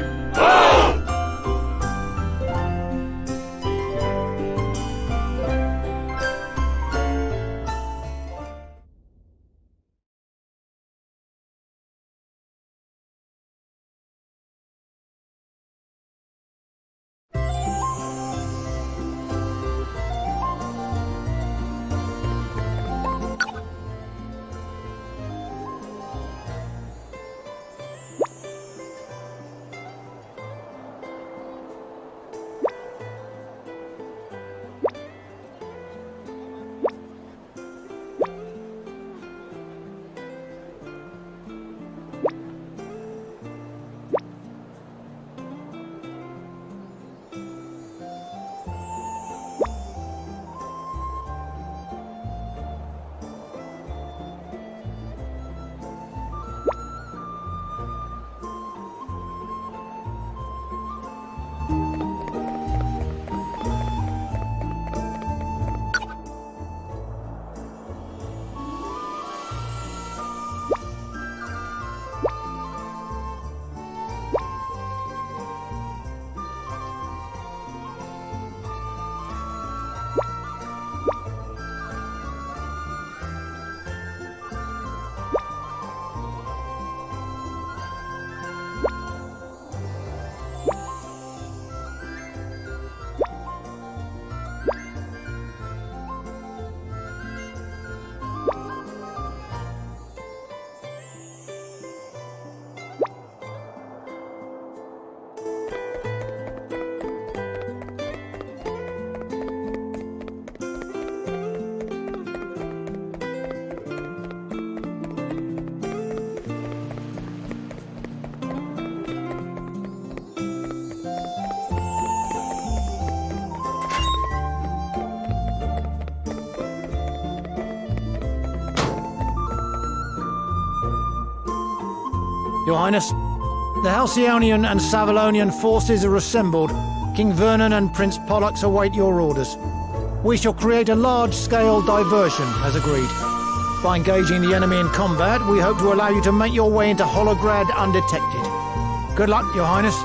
Your Highness. The Halcyonian and Savalonian forces are assembled. King Vernon and Prince Pollux await your orders. We shall create a large-scale diversion, as agreed. By engaging the enemy in combat, we hope to allow you to make your way into Holograd undetected. Good luck, Your Highness.